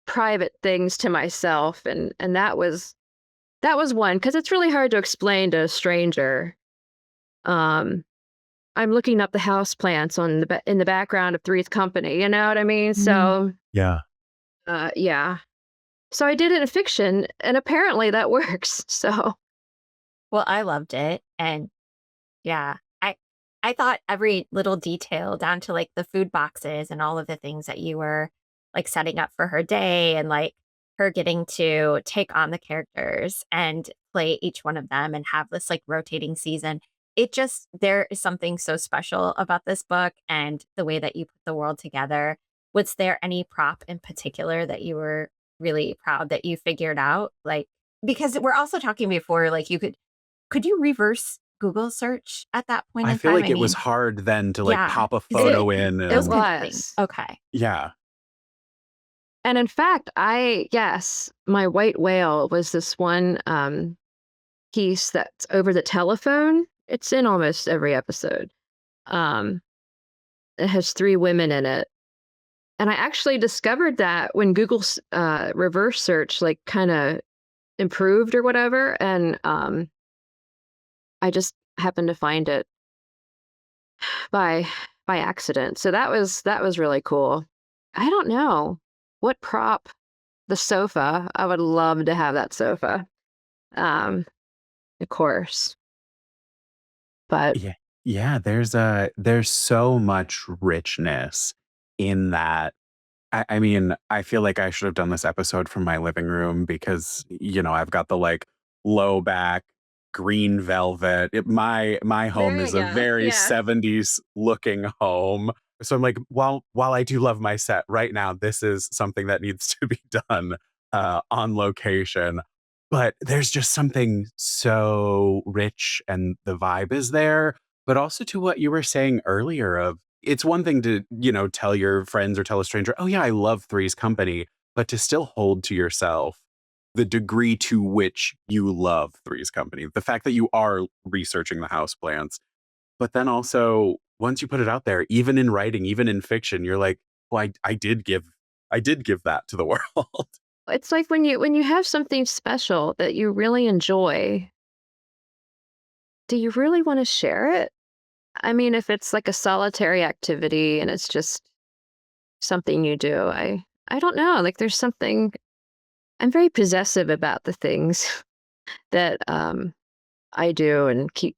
private things to myself, and that was one, because it's really hard to explain to a stranger. Um, I'm looking up the house plants on in the background of Three's Company, you know what I mean? Mhm. So, Yeah. yeah. So I did it in fiction, and apparently that works. So Well, I loved it, and yeah, I thought every little detail down to, like, the food boxes and all of the things that you were, like, setting up for her day and, like, her getting to take on the characters and play each one of them and have this, like, rotating season. It just there is something so special about this book and the way that you put the world together. Was there any prop in particular that you were really proud that you figured out? Like because we're also talking before, like, could you reverse Google search at that point I in feel time? like I it was mean, hard then to like yeah. pop a Is it it photo in those it and kinds of things? was. Okay. yeah. And in fact, my white whale was this one piece that's over the telephone. It's in almost every episode. Um, it has three women in it. And I actually discovered that when Google's reverse search like kind of improved or whatever, and I just happened to find it by by accident. So that was really cool. I don't know what prop. The sofa. I would love to have that sofa. Um, of course, but Yeah. Yeah, there's so much richness in that. I mean, I feel like I should have done this episode from my living room because, I've got the like low back green velvet. My home there you is a go. very Yeah. 70s looking home. So I'm like, while I do love my set right now, this is something that needs to be done on location. But there's just something so rich and the vibe is there. But also to what you were saying earlier of it's one thing to, tell your friends or tell a stranger, oh, yeah, I love Three's Company, but to still hold to yourself the degree to which you love Three's Company, the fact that you are researching the house plants. But then also, once you put it out there, even in writing, even in fiction, you're like, well, I did give that to the world. It's like when you have something special that you really enjoy, do you really want to share it? I mean, if it's like a solitary activity and it's just something you do, I don't know. Like there's something I'm very possessive about the things that I do and keep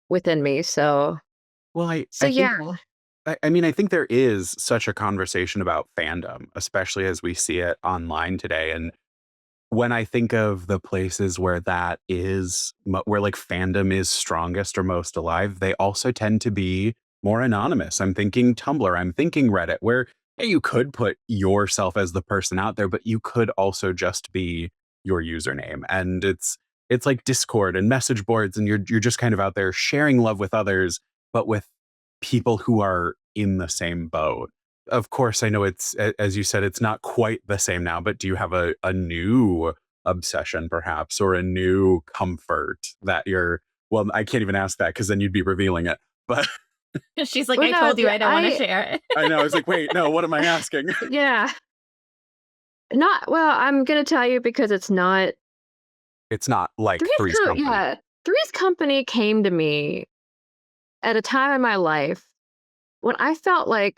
within me. So Well, I, so I think yeah. I mean, I think there is such a conversation about fandom, especially as we see it online today. And when I think of the places where that is, where like fandom is strongest or most alive, they also tend to be more anonymous. I'm thinking Tumblr, I'm thinking Reddit, where yeah, you could put yourself as the person out there, but you could also just be your username. And it's like Discord and message boards, and you're just kind of out there sharing love with others, but with people who are in the same boat. Of course, I know as you said, it's not quite the same now, but do you have a new obsession perhaps or a new comfort that you're well, I can't even ask that because then you'd be revealing it. But She's like, Well, "I no, told you I don't wanna share it." I know, I was like, wait, no, what am I asking? yeah. Not well, I'm gonna tell you because it's not It's not like Three's Three's Company. Yeah, Three's Company came to me at a time in my life when I felt like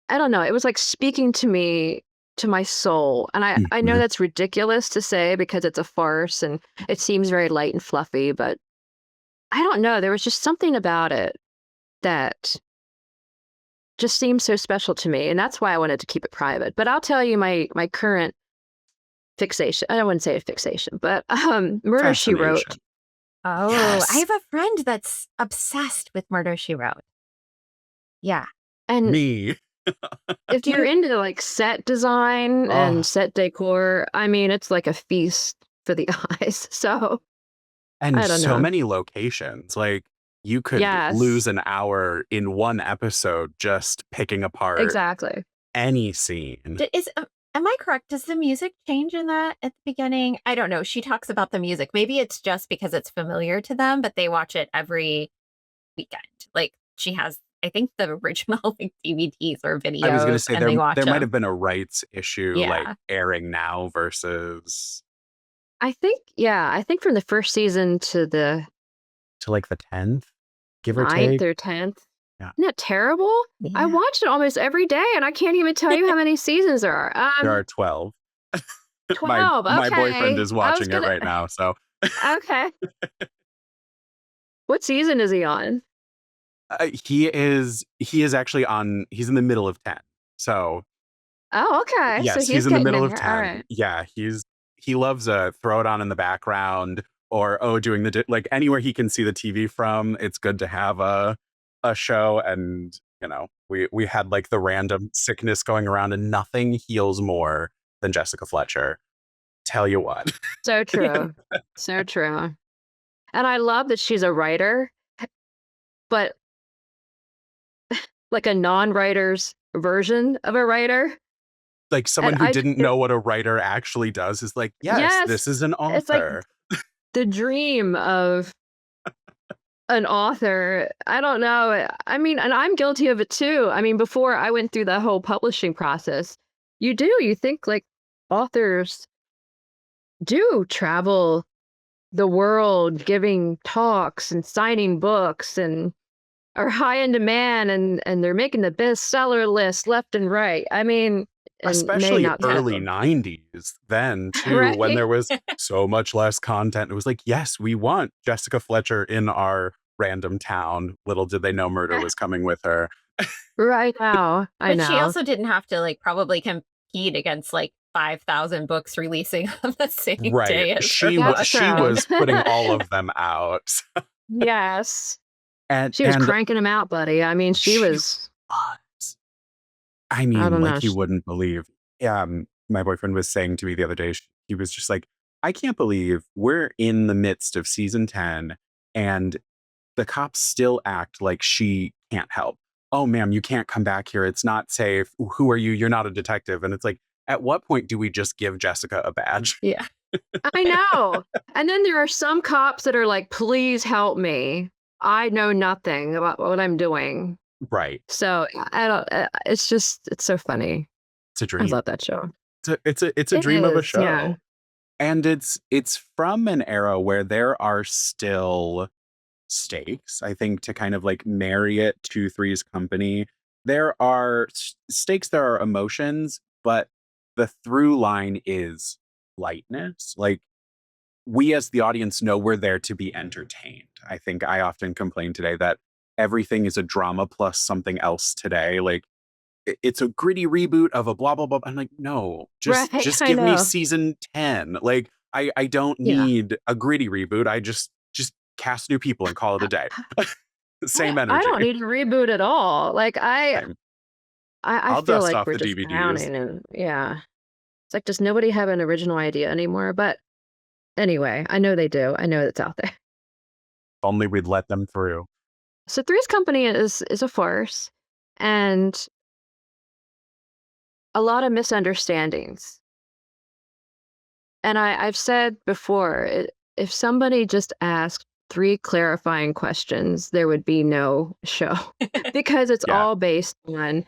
I don't know, it was like speaking to me to my soul. And I know Mhm. that's ridiculous to say because it's a farce and it seems very light and fluffy, but I don't know, there was just something about it that just seemed so special to me, and that's why I wanted to keep it private. But I'll tell you my current fixation. I wouldn't say a fixation, but Murder She Wrote. Fascination. Oh, I Yes. have a friend that's obsessed with Murder, She Wrote. Yeah. And Me. if you're You into like set design and Oh, set decor, I mean, it's like a feast for the eyes. So and I don't so know. many locations. Like you could Yes, lose an hour in one episode just picking apart exactly. any scene. d is Am I correct? Does the music change in that at the beginning? I don't know. She talks about the music. Maybe it's just because it's familiar to them, but they watch it every weekend. Like she has, I think, the original like DVDs or I was gonna videos, say and they watch there might them. have been a rights issue, like, Yeah. airing now versus I think, yeah, I think from the first season to the to, like, the 10th, give or ninth take. or 10th. Yeah. Isn't that terrible? I Yeah. watch it almost every day, and I can't even tell you how many seasons there are. There are 12. My 12, my boyfriend okay. is I was watching it gonna right now, so, okay. What season is he on? he is actually he's in the middle of 10. So, Oh, okay, so yes, he's he's in the getting middle of there, 10. alright. Yeah, he loves, throw it on in the background or, doing like, anywhere he can see the TV from, it's good to have a show, and, we had, like, the random sickness going around, and nothing heals more than Jessica Fletcher. Tell you what. So true. So true. And I love that she's a writer, but like a non-writer's version of a writer, Like, and someone who I didn't it know what a writer actually does is like, "Yes, yes, this is an it's like author." the dream of an author. I don't know, I mean, and I'm guilty of it too. I mean, before I went through the whole publishing process, you think, like, authors do travel the world giving talks and signing books and are high in demand and they're making the bestseller list left and right. I mean, and may Especially not early so. 90s then too, when Right? there was so much less content. It was like, "Yes, we want Jessica Fletcher in our random town." Little did they know murder was coming with her. Right now. I But she know. also didn't have to like probably compete against like 5,000 books releasing on the same Right. day as her That's book. She true. was putting all of them out. Yes. And She was and cranking them out, buddy. I mean, she she was was. I I mean, don't know. like, you wouldn't believe. My boyfriend was saying to me the other day, he was just like, "I can't believe we're in the midst of season 10 and the cops still act like she can't help. Oh, ma'am, you can't come back here. It's not safe. Who are you? You're not a detective." And it's like, at what point do we just give Jessica a badge? Yeah. I know. And then there are some cops that are like, "Please help me. I know nothing about what I'm doing." Right. So, I don't it's just it's so funny. It's a I dream. love that show. It's a It dream of a is, yeah. show. And it's from an era where there are still stakes, I think, to kind of like marry it to Three's Company. There are stakes, there are emotions, but the through line is lightness. Like, we as the audience know we're there to be entertained. I think I often complain today that everything is a drama plus something else today. Like, it's a gritty reboot of a blah blah blah. I'm like, no, Right, just I give me know. season 10. Like, I don't Yeah. need a gritty reboot. I just cast new people and call it a day. Same I energy. don't need a reboot at all. Like, Same. I I'll feel dust like off we're the just DVDs. drowning and yeah. It's like, does nobody have an original idea anymore? But anyway, I know they do. I know it's out there. If only we'd let them through. So Three's Company is a farce and a lot of misunderstandings. And I've said before, if somebody just asked 3 clarifying questions, there would be no show because it's Yeah. all based on,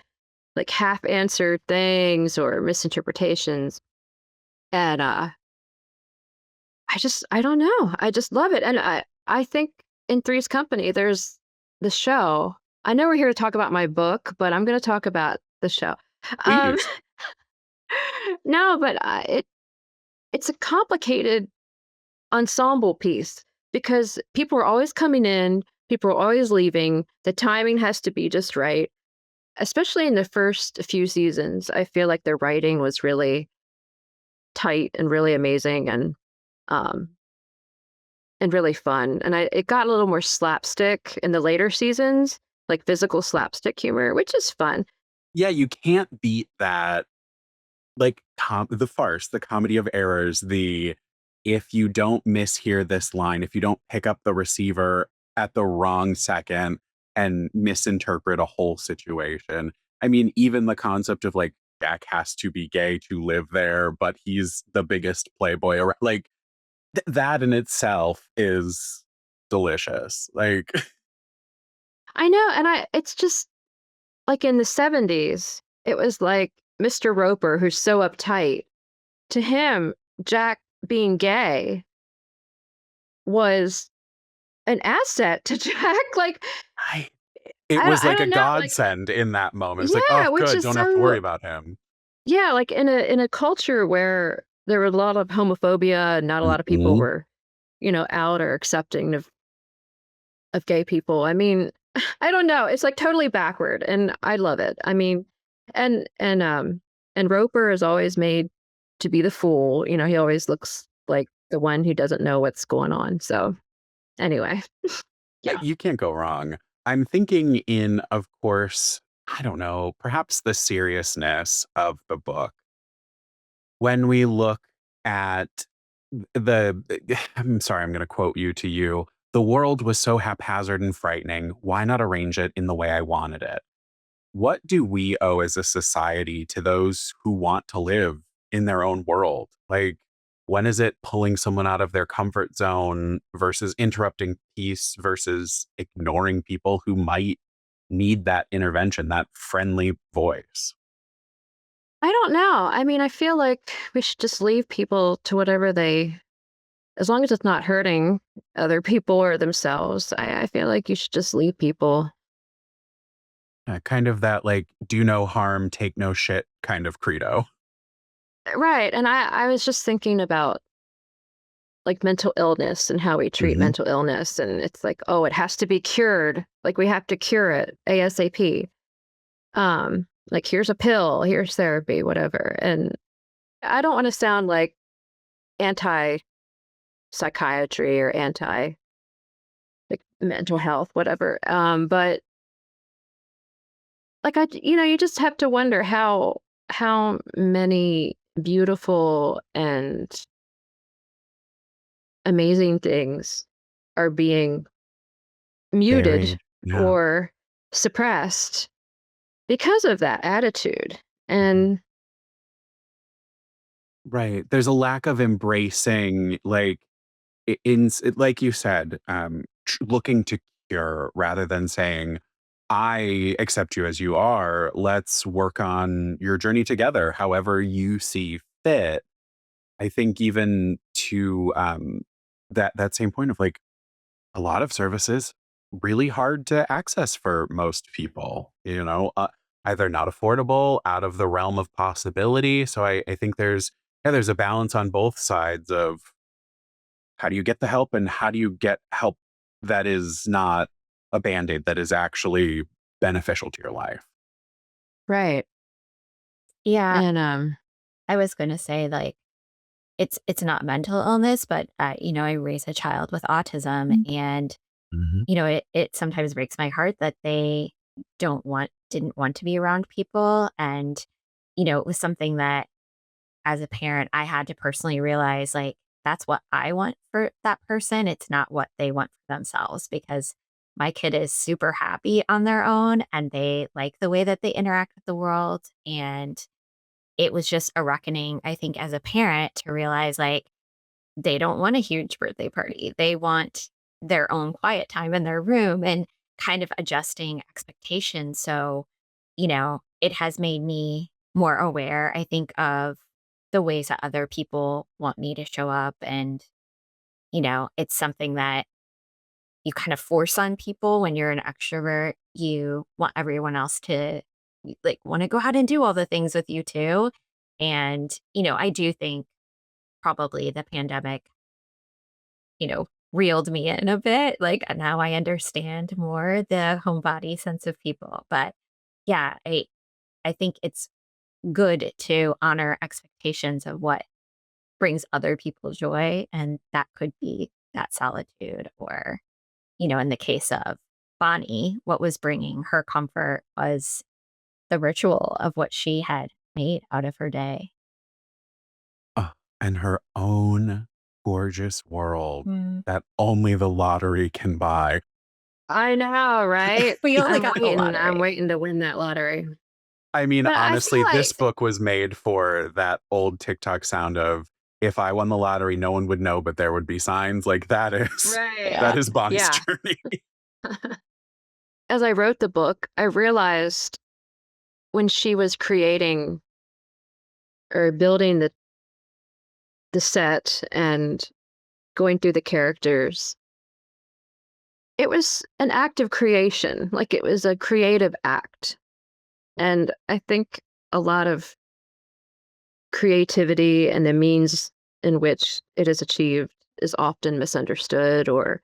like, half-answered things or misinterpretations, and, I don't know, I just love it, and I think in Three's Company, there's the show. I know we're here to talk about my book, but I'm gonna talk about the show. Um, Please. no, but, it's a complicated ensemble piece because people are always coming in, people are always leaving, the timing has to be just right. Especially in the first few seasons, I feel like the writing was really tight and really amazing um and really fun. And it got a little more slapstick in the later seasons, like physical slapstick humor, which is fun. Yeah, you can't beat that, like, the farce, the comedy of errors, the if you don't mishear this line, if you don't pick up the receiver at the wrong second and misinterpret a whole situation. I mean, even the concept of like Jack has to be gay to live there, but he's the biggest playboy around. Like that in itself is delicious. Like, I know, and it's just like in the 70s, it was like Mr. Roper, who's so uptight. To him, Jack being gay was an asset to Jack. Like, I, it was I like a don't know, like, godsend in that moment. It's like, yeah, oh, which good, is don't have to worry so, about him. yeah, like in a culture where there were a lot of homophobia and not a lot of people Mhm. were, out or accepting of gay people. I mean, I don't know. It's like totally backward and I love it. I mean, and and um and Roper is always made to be the fool. He always looks like the one who doesn't know what's going on. So, anyway, yeah. You can't go wrong. I'm thinking in, of course, I don't know, perhaps the seriousness of the book. When we look at the I'm sorry, I'm gonna quote you to you. "The world was so haphazard and frightening. Why not arrange it in the way I wanted it?" What do we owe as a society to those who want to live in their own world? Like, when is it pulling someone out of their comfort zone versus interrupting peace versus ignoring people who might need that intervention, that friendly voice? I don't know. I mean, I feel like we should just leave people to whatever as long as it's not hurting other people or themselves. I feel like you should just leave people. Kind of that, like, do no harm, take no shit kind of credo. Right. And I was just thinking about like mental illness and how we treat Mhm. mental illness. And it's like, oh, it has to be cured. Like we have to cure it ASAP. Like here's a pill, here's therapy, whatever. And I don't want to sound like anti psychiatry or anti like mental health, whatever. But like you just have to wonder how many beautiful and amazing things are being muted Buried. Yeah. or suppressed because of that attitude. Mhm. And Right. There's a lack of embracing, like, like you said, looking to cure rather than saying, I accept you as you are. Let's work on your journey together, however you see fit. I think even to that same point of like a lot of services really hard to access for most people, either not affordable, out of the realm of possibility. So I think there's a balance on both sides of how do you get the help and how do you get help that is not a band-aid, that is actually beneficial to your life? right. Yeah, And I was gonna say, like, it's not mental illness, but, I raise a child with autism, and, Mhm. it sometimes breaks my heart that they didn't want to be around people, and, it was something that, as a parent, I had to personally realize, like, that's what I want for that person, it's not what they want for themselves, because my kid is super happy on their own, and they like the way that they interact with the world, and it was just a reckoning, I think, as a parent to realize, like, they don't want a huge birthday party. They want their own quiet time in their room and kind of adjusting expectations. So, it has made me more aware, I think, of the ways that other people want me to show up. And, it's something that you kind of force on people when you're an extrovert. You want everyone else to like want to go out and do all the things with you too. And, I do think probably the pandemic, reeled me in a bit. Like now I understand more the homebody sense of people. But yeah, I think it's good to honor expectations of what brings other people joy. And that could be that solitude or, in the case of Bonnie, what was bringing her comfort was the ritual of what she had made out of her day. And her own gorgeous world Mm. that only the lottery can buy. I know, right? We only I'm got the waiting. I'm lottery. waiting to win that lottery. I mean, But I feel honestly, this like book was made for that old TikTok sound of, "If I won the lottery, no one would know, but there would be signs." Like, that is right. that is Bonnie's Yeah. journey. As I wrote the book, I realized when she was creating or building the set and going through the characters, it was an act of creation. Like it was a creative act. And I think a lot of creativity and the means in which it is achieved is often misunderstood or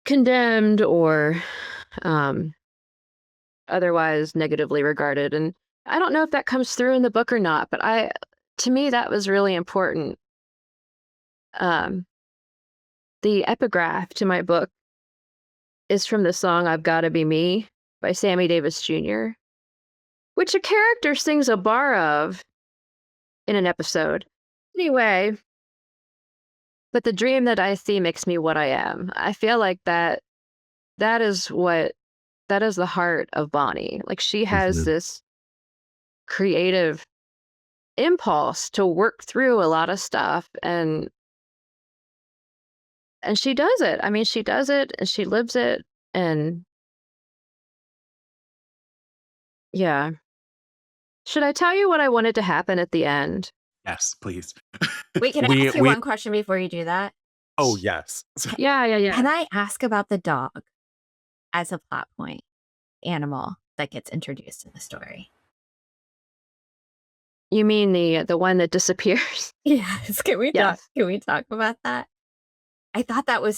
condemned or um, otherwise negatively regarded. And I don't know if that comes through in the book or not, but to me, that was really important. Um, the epigraph to my book is from the song I've Gotta Be Me by Sammy Davis Jr., which a character sings a bar of in an episode. Anyway, but the dream that I see makes me what I am. I feel like that is what that is the heart of Bonnie. Like she has Mhm. this creative impulse to work through a lot of stuff and she does it. I mean, she does it and she lives it and yeah. Should I tell you what I wanted to happen at the end? Yes, please. Wait, can I We ask you we one question before you do that? Oh, yes. Yeah, yeah, yeah. Can I ask about the dog as a plot point animal that gets introduced in the story? You mean the one that disappears? Yes. Yes. Can we talk about that? I thought that was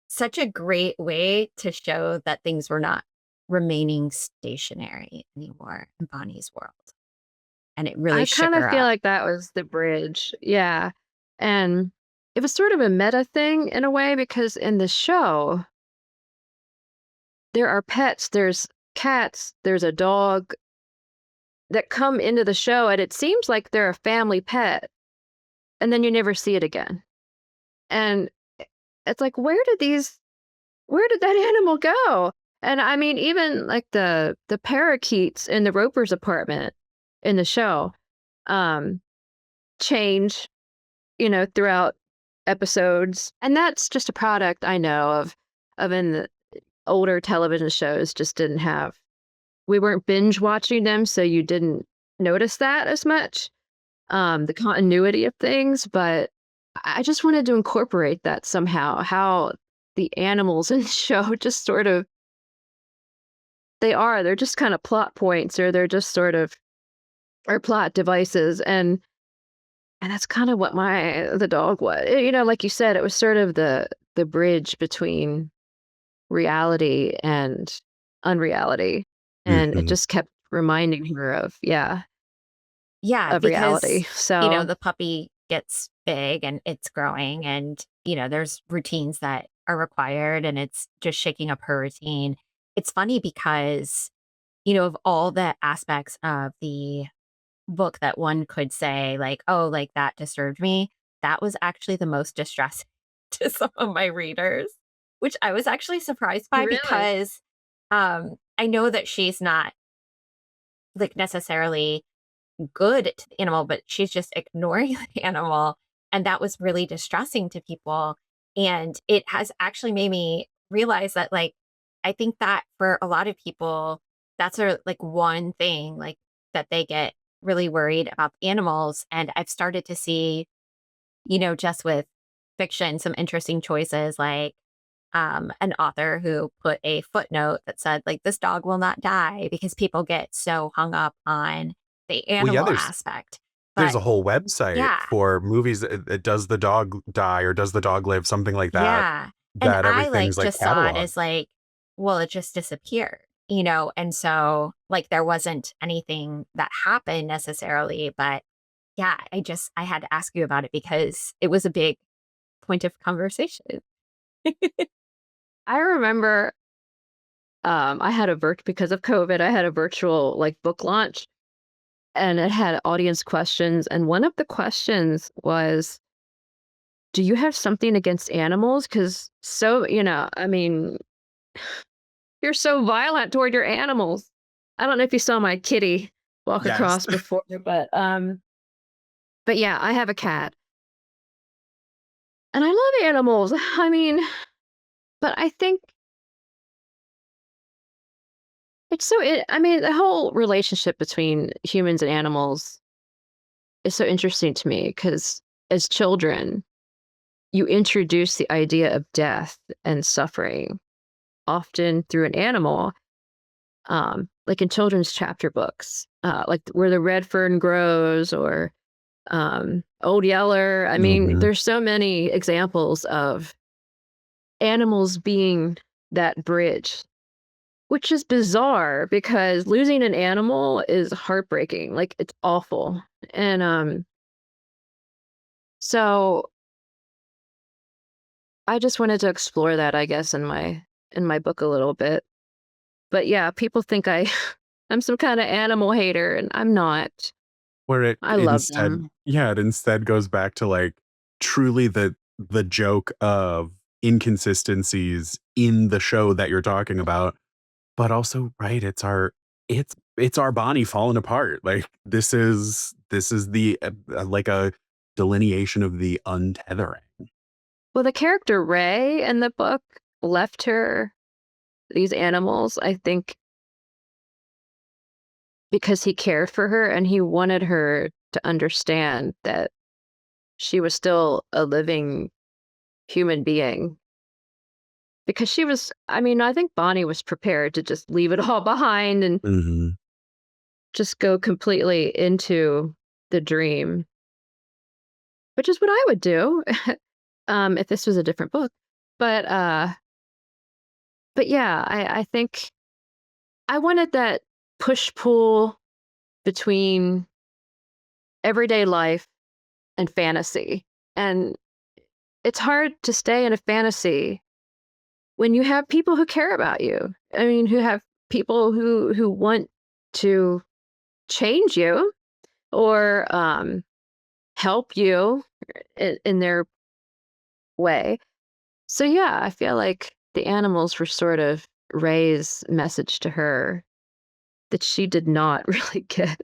such a great way to show that things were not remaining stationary anymore in Bonnie's world. And it really I shook kind of her feel up. like that was the bridge. Yeah. And it was sort of a meta thing in a way because in the show, there are pets, there's cats, there's a dog that come into the show, and it seems like they're a family pet, and then you never see it again. And it's like, where did that animal go? And I mean, even like the parakeets in the Roper's apartment in the show, um, change, throughout episodes. And that's just a product I know of in the older television shows just didn't have we weren't binge watching them, so you didn't notice that as much, the continuity of things, but I just wanted to incorporate that somehow, how the animals in the show just sort of they're just kind of plot points or they're just sort of or plot devices and that's kind of what the dog was. Like you said, it was sort of the bridge between reality and unreality, and it Mhm. just kept reminding her Yeah, of because, reality. So, the puppy gets big and it's growing and, there's routines that are required and it's just shaking up her routine. It's funny because, of all the aspects of the book that one could say, like, oh, like that disturbed me, that was actually the most distressing to some of my readers, which I was actually surprised by really? because I know that she's not like necessarily good to the animal, but she's just ignoring the animal. And that was really distressing to people. And it has actually made me realize that, like, I think that for a lot of people, that's like one thing, like, that they get really worried about the animals. And I've started to see, just with fiction, some interesting choices like an author who put a footnote that said, like, this dog will not die because people get so hung up on the Well, yeah, animal there's aspect. there's But a whole website yeah, for movies that "Does the dog die?" or "Does the dog live?" Something like that, yeah. And that I like everything's, like, just saw it cataloged. as like, well, it just disappeared, And so like there wasn't anything that happened necessarily. But yeah, I had to ask you about it because it was a big point of conversation. I remember, I had because of COVID, I had a virtual, like, book launch, and it had audience questions, and one of the questions was, "Do you have something against animals? Because I mean, you're so violent toward your animals." I don't know if you saw my kitty walk Yes. across before, but yeah, I have a cat. And I love animals. I mean, but I think I mean, the whole relationship between humans and animals is so interesting to me because as children, you introduce the idea of death and suffering often through an animal, like in children's chapter books, like where the red fern grows or Old Yeller. I mean, Mhm. there's so many examples of animals being that bridge, which is bizarre because losing an animal is heartbreaking. Like it's awful. And so I just wanted to explore that, I guess, in my book a little bit. But yeah, people think I'm some kind of animal hater, and I'm not. Where it I love instead them. yeah, it instead goes back to, like, truly the joke of inconsistencies in the show that you're talking about, but also, right, it's our Bonnie falling apart, like, this is the, like, a delineation of the untethering. Well, the character Ray in the book left her these animals, I think, because he cared for her and he wanted her to understand that she was still a living human being. Because she was, I mean, I think Bonnie was prepared to just leave it all behind and Mhm. just go completely into the dream, which is what I would do if this was a different book. But but yeah, I think I wanted that push pull between everyday life and fantasy. And it's hard to stay in a fantasy when you have people who care about you. I mean, who have people who want to change you or help you in their way. So yeah, I feel like the animals were sort of Ray's message to her that she did not really get.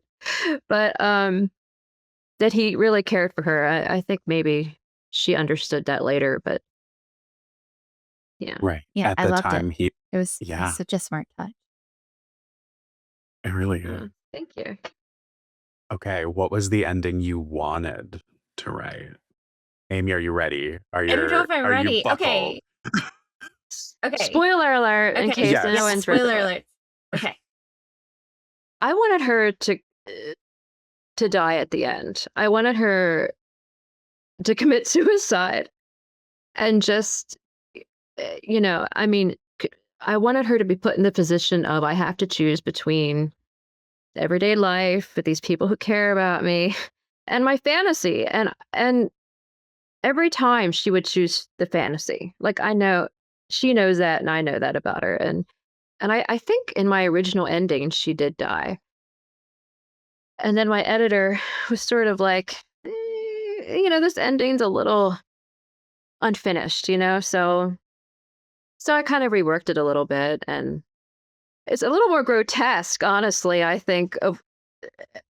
But that he really cared for her. I think maybe she understood that later, but yeah. Right. Yeah, At I the loved it. time, he It was yeah, such a smart touch. it really is. Mm, thank you. Okay, what was the ending you wanted to write? Amy, are you ready? I don't know if I'm Are you ready. buckled? Okay. Okay. Spoiler alert in Okay. case no Yeah, Yes. one's read the spoiler book. alert. Okay. I wanted her to die at the end. I wanted her to commit suicide and just I mean, I wanted her to be put in the position of I have to choose between everyday life with these people who care about me and my fantasy and every time she would choose the fantasy. Like I know she knows that and I know that about her and I think in my original ending she did die. And then my editor was sort of like, this ending's a little unfinished, so I kind of reworked it a little bit and it's a little more grotesque, honestly, I think, of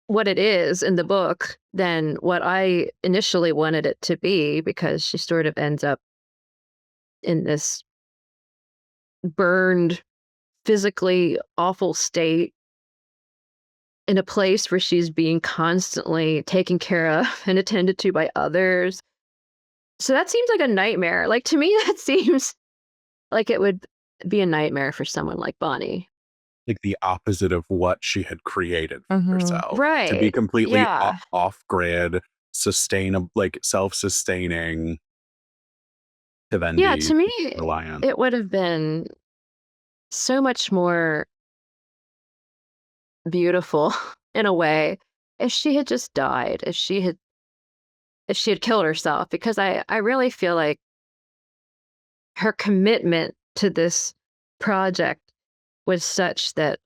what it is in the book than what I initially wanted it to be because she sort of ends up in this burned, physically awful state in a place where she's being constantly taken care of and attended to by others. So that seems like a nightmare. Like to me, that seems like it would be a nightmare for someone like Bonnie. Like the opposite of what she had created for Mhm. herself. To be Right. completely Yeah. off grid, like self-sustaining, to then Yeah. be To me, reliant. it would have been so much more beautiful in a way if she had just died, if she had killed herself, because I really feel like her commitment to this project was such that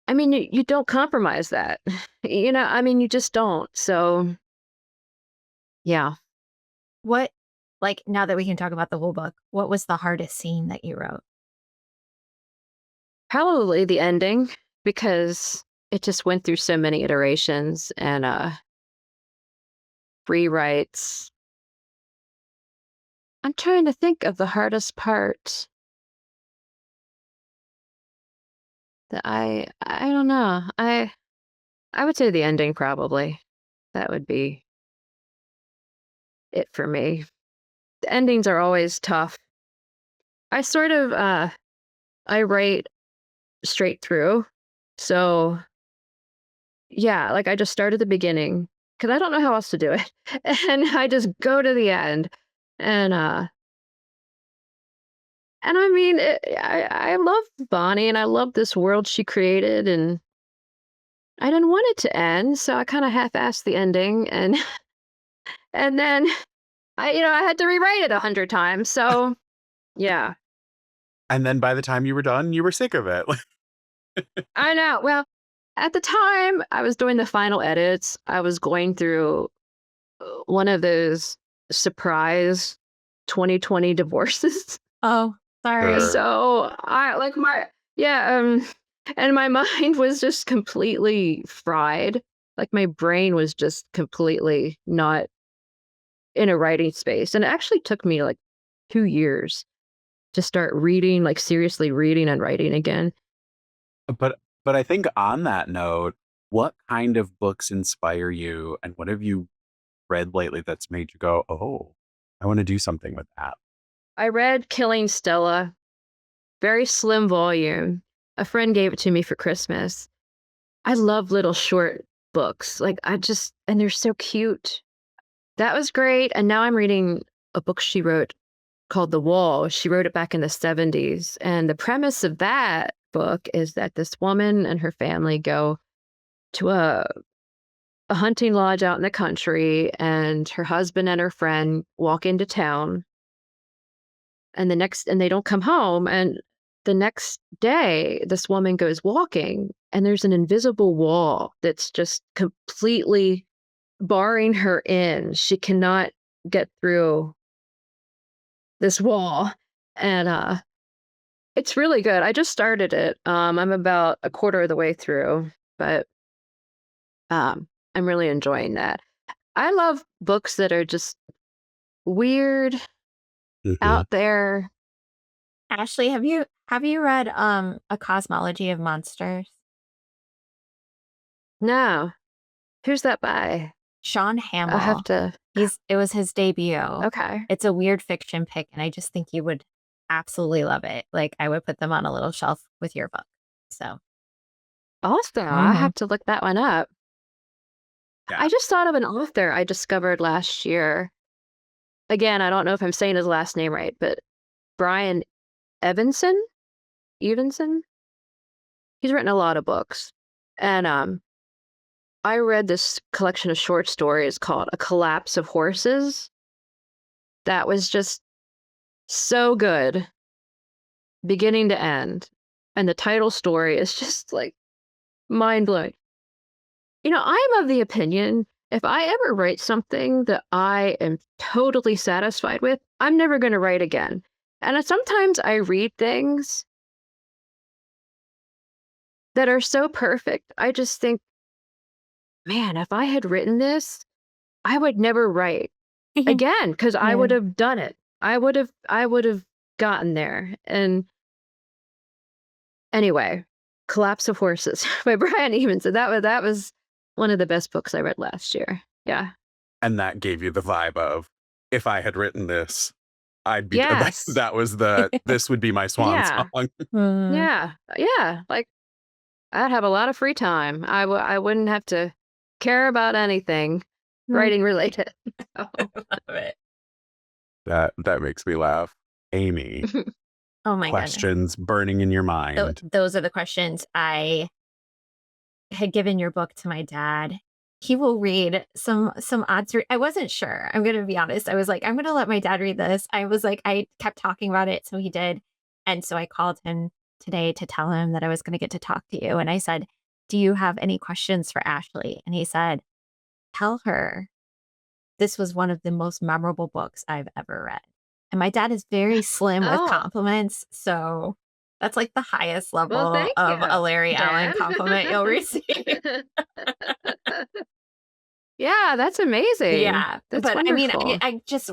I mean, you don't compromise that. I mean, you just don't. So, yeah. What like, now that we can talk about the whole book, what was the hardest scene that you wrote? Probably the ending because it just went through so many iterations and rewrites. I'm trying to think of the hardest part that I don't know. I would say the ending probably. That would be it for me. The endings are always tough. I sort of I write straight through. So, yeah, like I just start at the beginning cuz I don't know how else to do it. And I just go to the end. And I mean, I love Bonnie and I love this world she created and I didn't want it to end, so I kind of half-assed the ending and and then I had to rewrite it 100 times. So, yeah. And then by the time you were done, you were sick of it. I know. Well, at the time I was doing the final edits, I was going through one of those surprise 2020 divorces. Oh, sorry. Sure. So, I like my yeah, and my mind was just completely fried. Like my brain was just completely not in a writing space. And it actually took me like 2 years to start reading, like seriously reading and writing again. But I think on that note, what kind of books inspire you, and what have you read lately that's made you go, "Oh, I wanna do something with that?" I read Killing Stella, very slim volume. A friend gave it to me for Christmas. I love little short books. Like I just and they're so cute. That was great. And now I'm reading a book she wrote called The Wall. She wrote it back in the 70s. And the premise of that book is that this woman and her family go to a hunting lodge out in the country, and her husband and her friend walk into town, and they don't come home. And the next day, this woman goes walking, and there's an invisible wall that's just completely barring her in. She cannot get through this wall. And it's really good. I just started it. I'm about a quarter of the way through, but I'm really enjoying that. I love books that are just weird, Mhm. out there. Ashley, have you read A Cosmology of Monsters? No, who's that by? Sean I'll have Hamill. to. It was his debut. Okay. It's a weird fiction pick, and I just think you would absolutely love it. Like I would put them on a little shelf with your book. So, Awesome. I mhm. have to look that one up. Yeah. I just thought of an author I discovered last year. Again, I don't know if I'm saying his last name right, but Brian Evanson? Evanson? He's written a lot of books. And I read this collection of short stories called A Collapse of Horses. That was just so good, beginning to end. And the title story is just like mind blowing. I'm of the opinion if I ever write something that I am totally satisfied with, I'm never going to write again. And sometimes I read things that are so perfect. I just think, man, if I had written this, I would never write again because I Yeah. would have done it. I would have gotten there. And anyway, Collapse of Horses by Brian Evenson. That was one of the best books I read last year. Yeah. And that gave you the vibe of, "If I had written this, I'd be" Yes. that was this would be my swan Yeah. song. Mhm. Yeah. Yeah. Like I'd have a lot of free time. I wouldn't have to care about anything Mm. writing related. I love it. That makes me laugh. Amy, Oh my goodness. questions burning in your mind. Those are the questions. I had given your book to my dad. He will read some odd story. I wasn't sure. I'm gonna be honest. I was like, I'm gonna let my dad read this. I was like, I kept talking about it, so he did. And so I called him today to tell him that I was gonna get to talk to you. And I said, "Do you have any questions for Ashley?" And he said, "Tell her this was one of the most memorable books I've ever read." And my dad is very slim with Oh, compliments, so That's like the highest Well, level thank of a you, Larry Allen Jen. compliment you'll receive. Yeah, that's amazing. Yeah, That's but I mean, wonderful. I just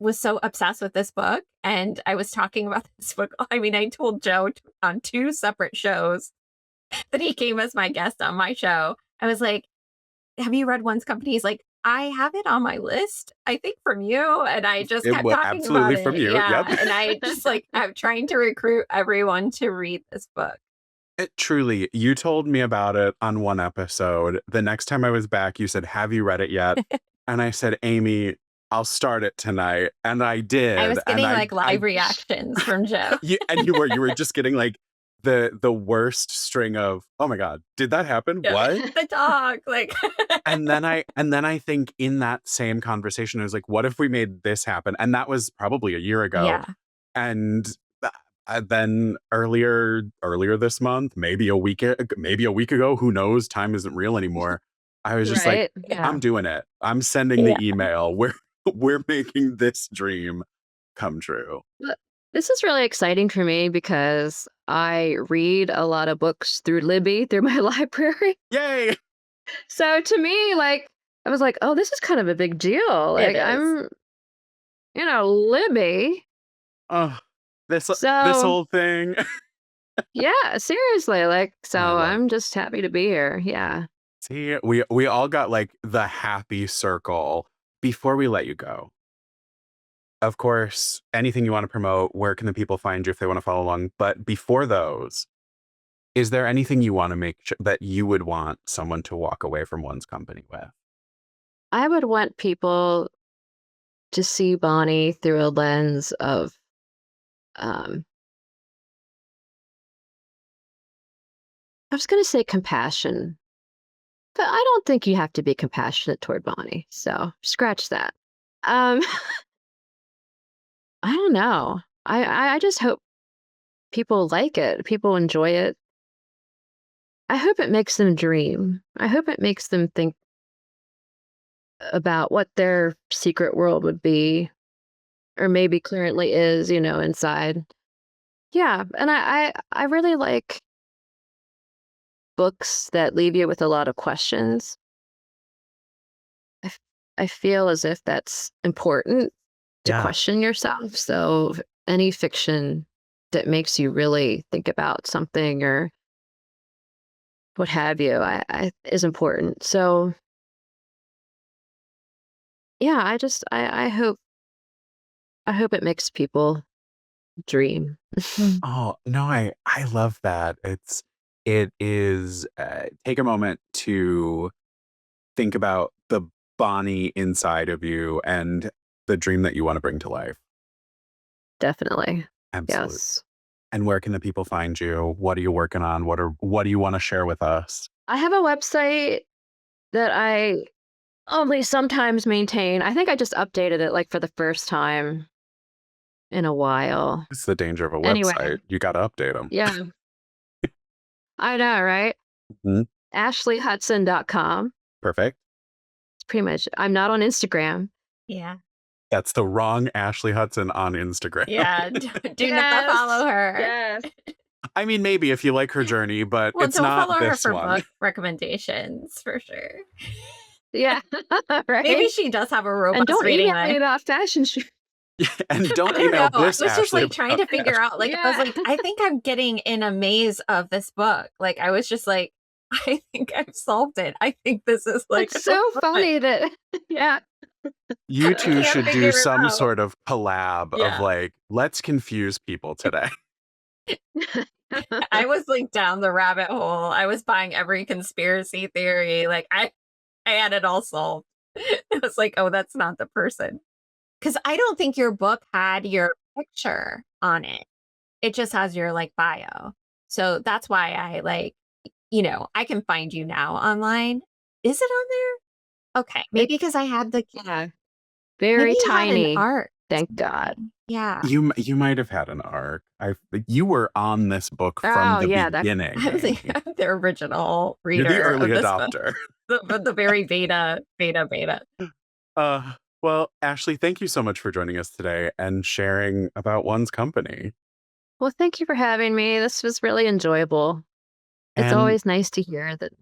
was so obsessed with this book, and I was talking about this book. I mean, I told Joe on 2 separate shows that he came as my guest on my show. I was like, "Have you read One's Company?" He's like, "I have it on my list, I think from you," and I just It kept was talking about absolutely from it. you. Yeah, Yep. and I just like I'm trying to recruit everyone to read this book. Truly, you told me about it on one episode. The next time I was back, you said, "Have you read it yet?" And I said, "Amy, I'll start it tonight." And I I did. was And getting like live reactions from Joe. you were just getting like the worst string of, "Oh my God, did that happen? Yeah, What?" the dog, like And then I think in that same conversation, I was like, what if we made this happen? And that was probably a year ago. Yeah, And then earlier this month, maybe a week ago, who knows? Time isn't real anymore. I was just like, Right? I'm Yeah. doing it. I'm sending yeah. the email. We're making this dream come true. But this is really exciting for me because I read a lot of books through Libby, through my library. Yay! So to me, like, I was like, "Oh, this is kind of a big deal." It Like, is. Libby. Oh, this So, whole thing. yeah, seriously, like, I so love. I'm just happy to be here. Yeah. See, we all got like the happy circle. Before we let you go, of course, anything you want to promote, where can the people find you if they want to follow along? But before those, is there anything you want to make that you would want someone to walk away from one's company with? I would want people to see Bonnie through a lens of, um, I was gonna say compassion, but I don't think you have to be compassionate toward Bonnie, so scratch that. Um, I don't know. I just hope people like it, people enjoy it. I hope it makes them dream. I hope it makes them think about what their secret world would be, or maybe currently is, inside. Yeah, and I really like books that leave you with a lot of questions. I, f- I feel as if that's important to Yeah. question yourself. So any fiction that makes you really think about something or what have you, is important. So yeah, I hope it makes people dream. Oh, no, I love that. It is take a moment to think about the Bonnie inside of you and the dream that you want to bring to life. Definitely. Absolutely. Yes. And where can the people find you? What are you working on? What do you want to share with us? I have a website that I only sometimes maintain. I think I just updated it like for the first time in a while. It's the danger of a Anyway, website. You got to update them. yeah, I know, right? AshleyHutson.com. Perfect. It's pretty much, I'm not on Instagram. Yeah. That's the wrong Ashley Hutson on Instagram. Yeah, do not Yes. follow her. Yes. I mean, maybe if you like her journey, but Well, it's don't not follow her this for one. book recommendations for sure. Yeah. Maybe Right. she does have a And robust don't reading email me life. about fashion shoes. And don't I don't know. email I this was just Ashley like trying about to figure out, like, I was Yeah. like, I think I'm getting in a maze of this book. Like, I was just like, I think I've solved it. I think this is like, It's so funny that, yeah. You I two can't should figure do it some out. sort of collab of Yeah. like, let's confuse people today. I was like down the rabbit hole. I was buying every conspiracy theory. Like, I had it all solved. I was like, oh, that's not the person. Because I don't think your book had your picture on it. It just has your like bio. So that's why I like, I can find you now online. Is it on there? Okay. It, Maybe because I had the, yeah. maybe Very you had an tiny. art. Thank God. Yeah. You might have had an arc. You were on this book from Oh, the yeah. That, beginning, I'm the, Amy. I'm the original You're the reader early of this book. adopter. The very beta. Uh, well, Ashley, thank you so much for joining us today and sharing about one's company. Well, thank you for having me. This was really enjoyable. It's And always nice to hear that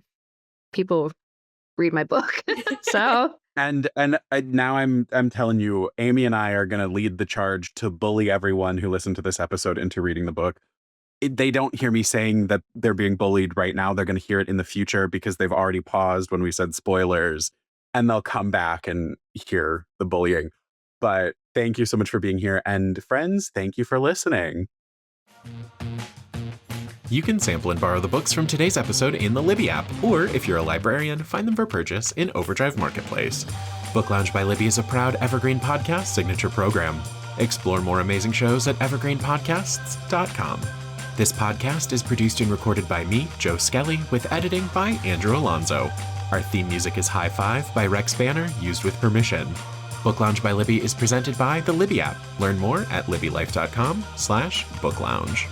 people read my book. So, now I'm telling you, Amy and I are going to lead the charge to bully everyone who listened to this episode into reading the book. They don't hear me saying that they're being bullied right now. They're going to hear it in the future because they've already paused when we said spoilers, and they'll come back and hear the bullying. But thank you so much for being here. And friends, thank you for listening. You can sample and borrow the books from today's episode in the Libby app, or if you're a librarian, find them for purchase in Overdrive Marketplace. Book Lounge by Libby is a proud Evergreen Podcast signature program. Explore more amazing shows at evergreenpodcasts.com. This podcast is produced and recorded by me, Joe Skelly, with editing by Andrew Alonso. Our theme music is High Five by Rex Banner, used with permission. Book Lounge by Libby is presented by the Libby app. Learn more at libbylife.com/booklounge.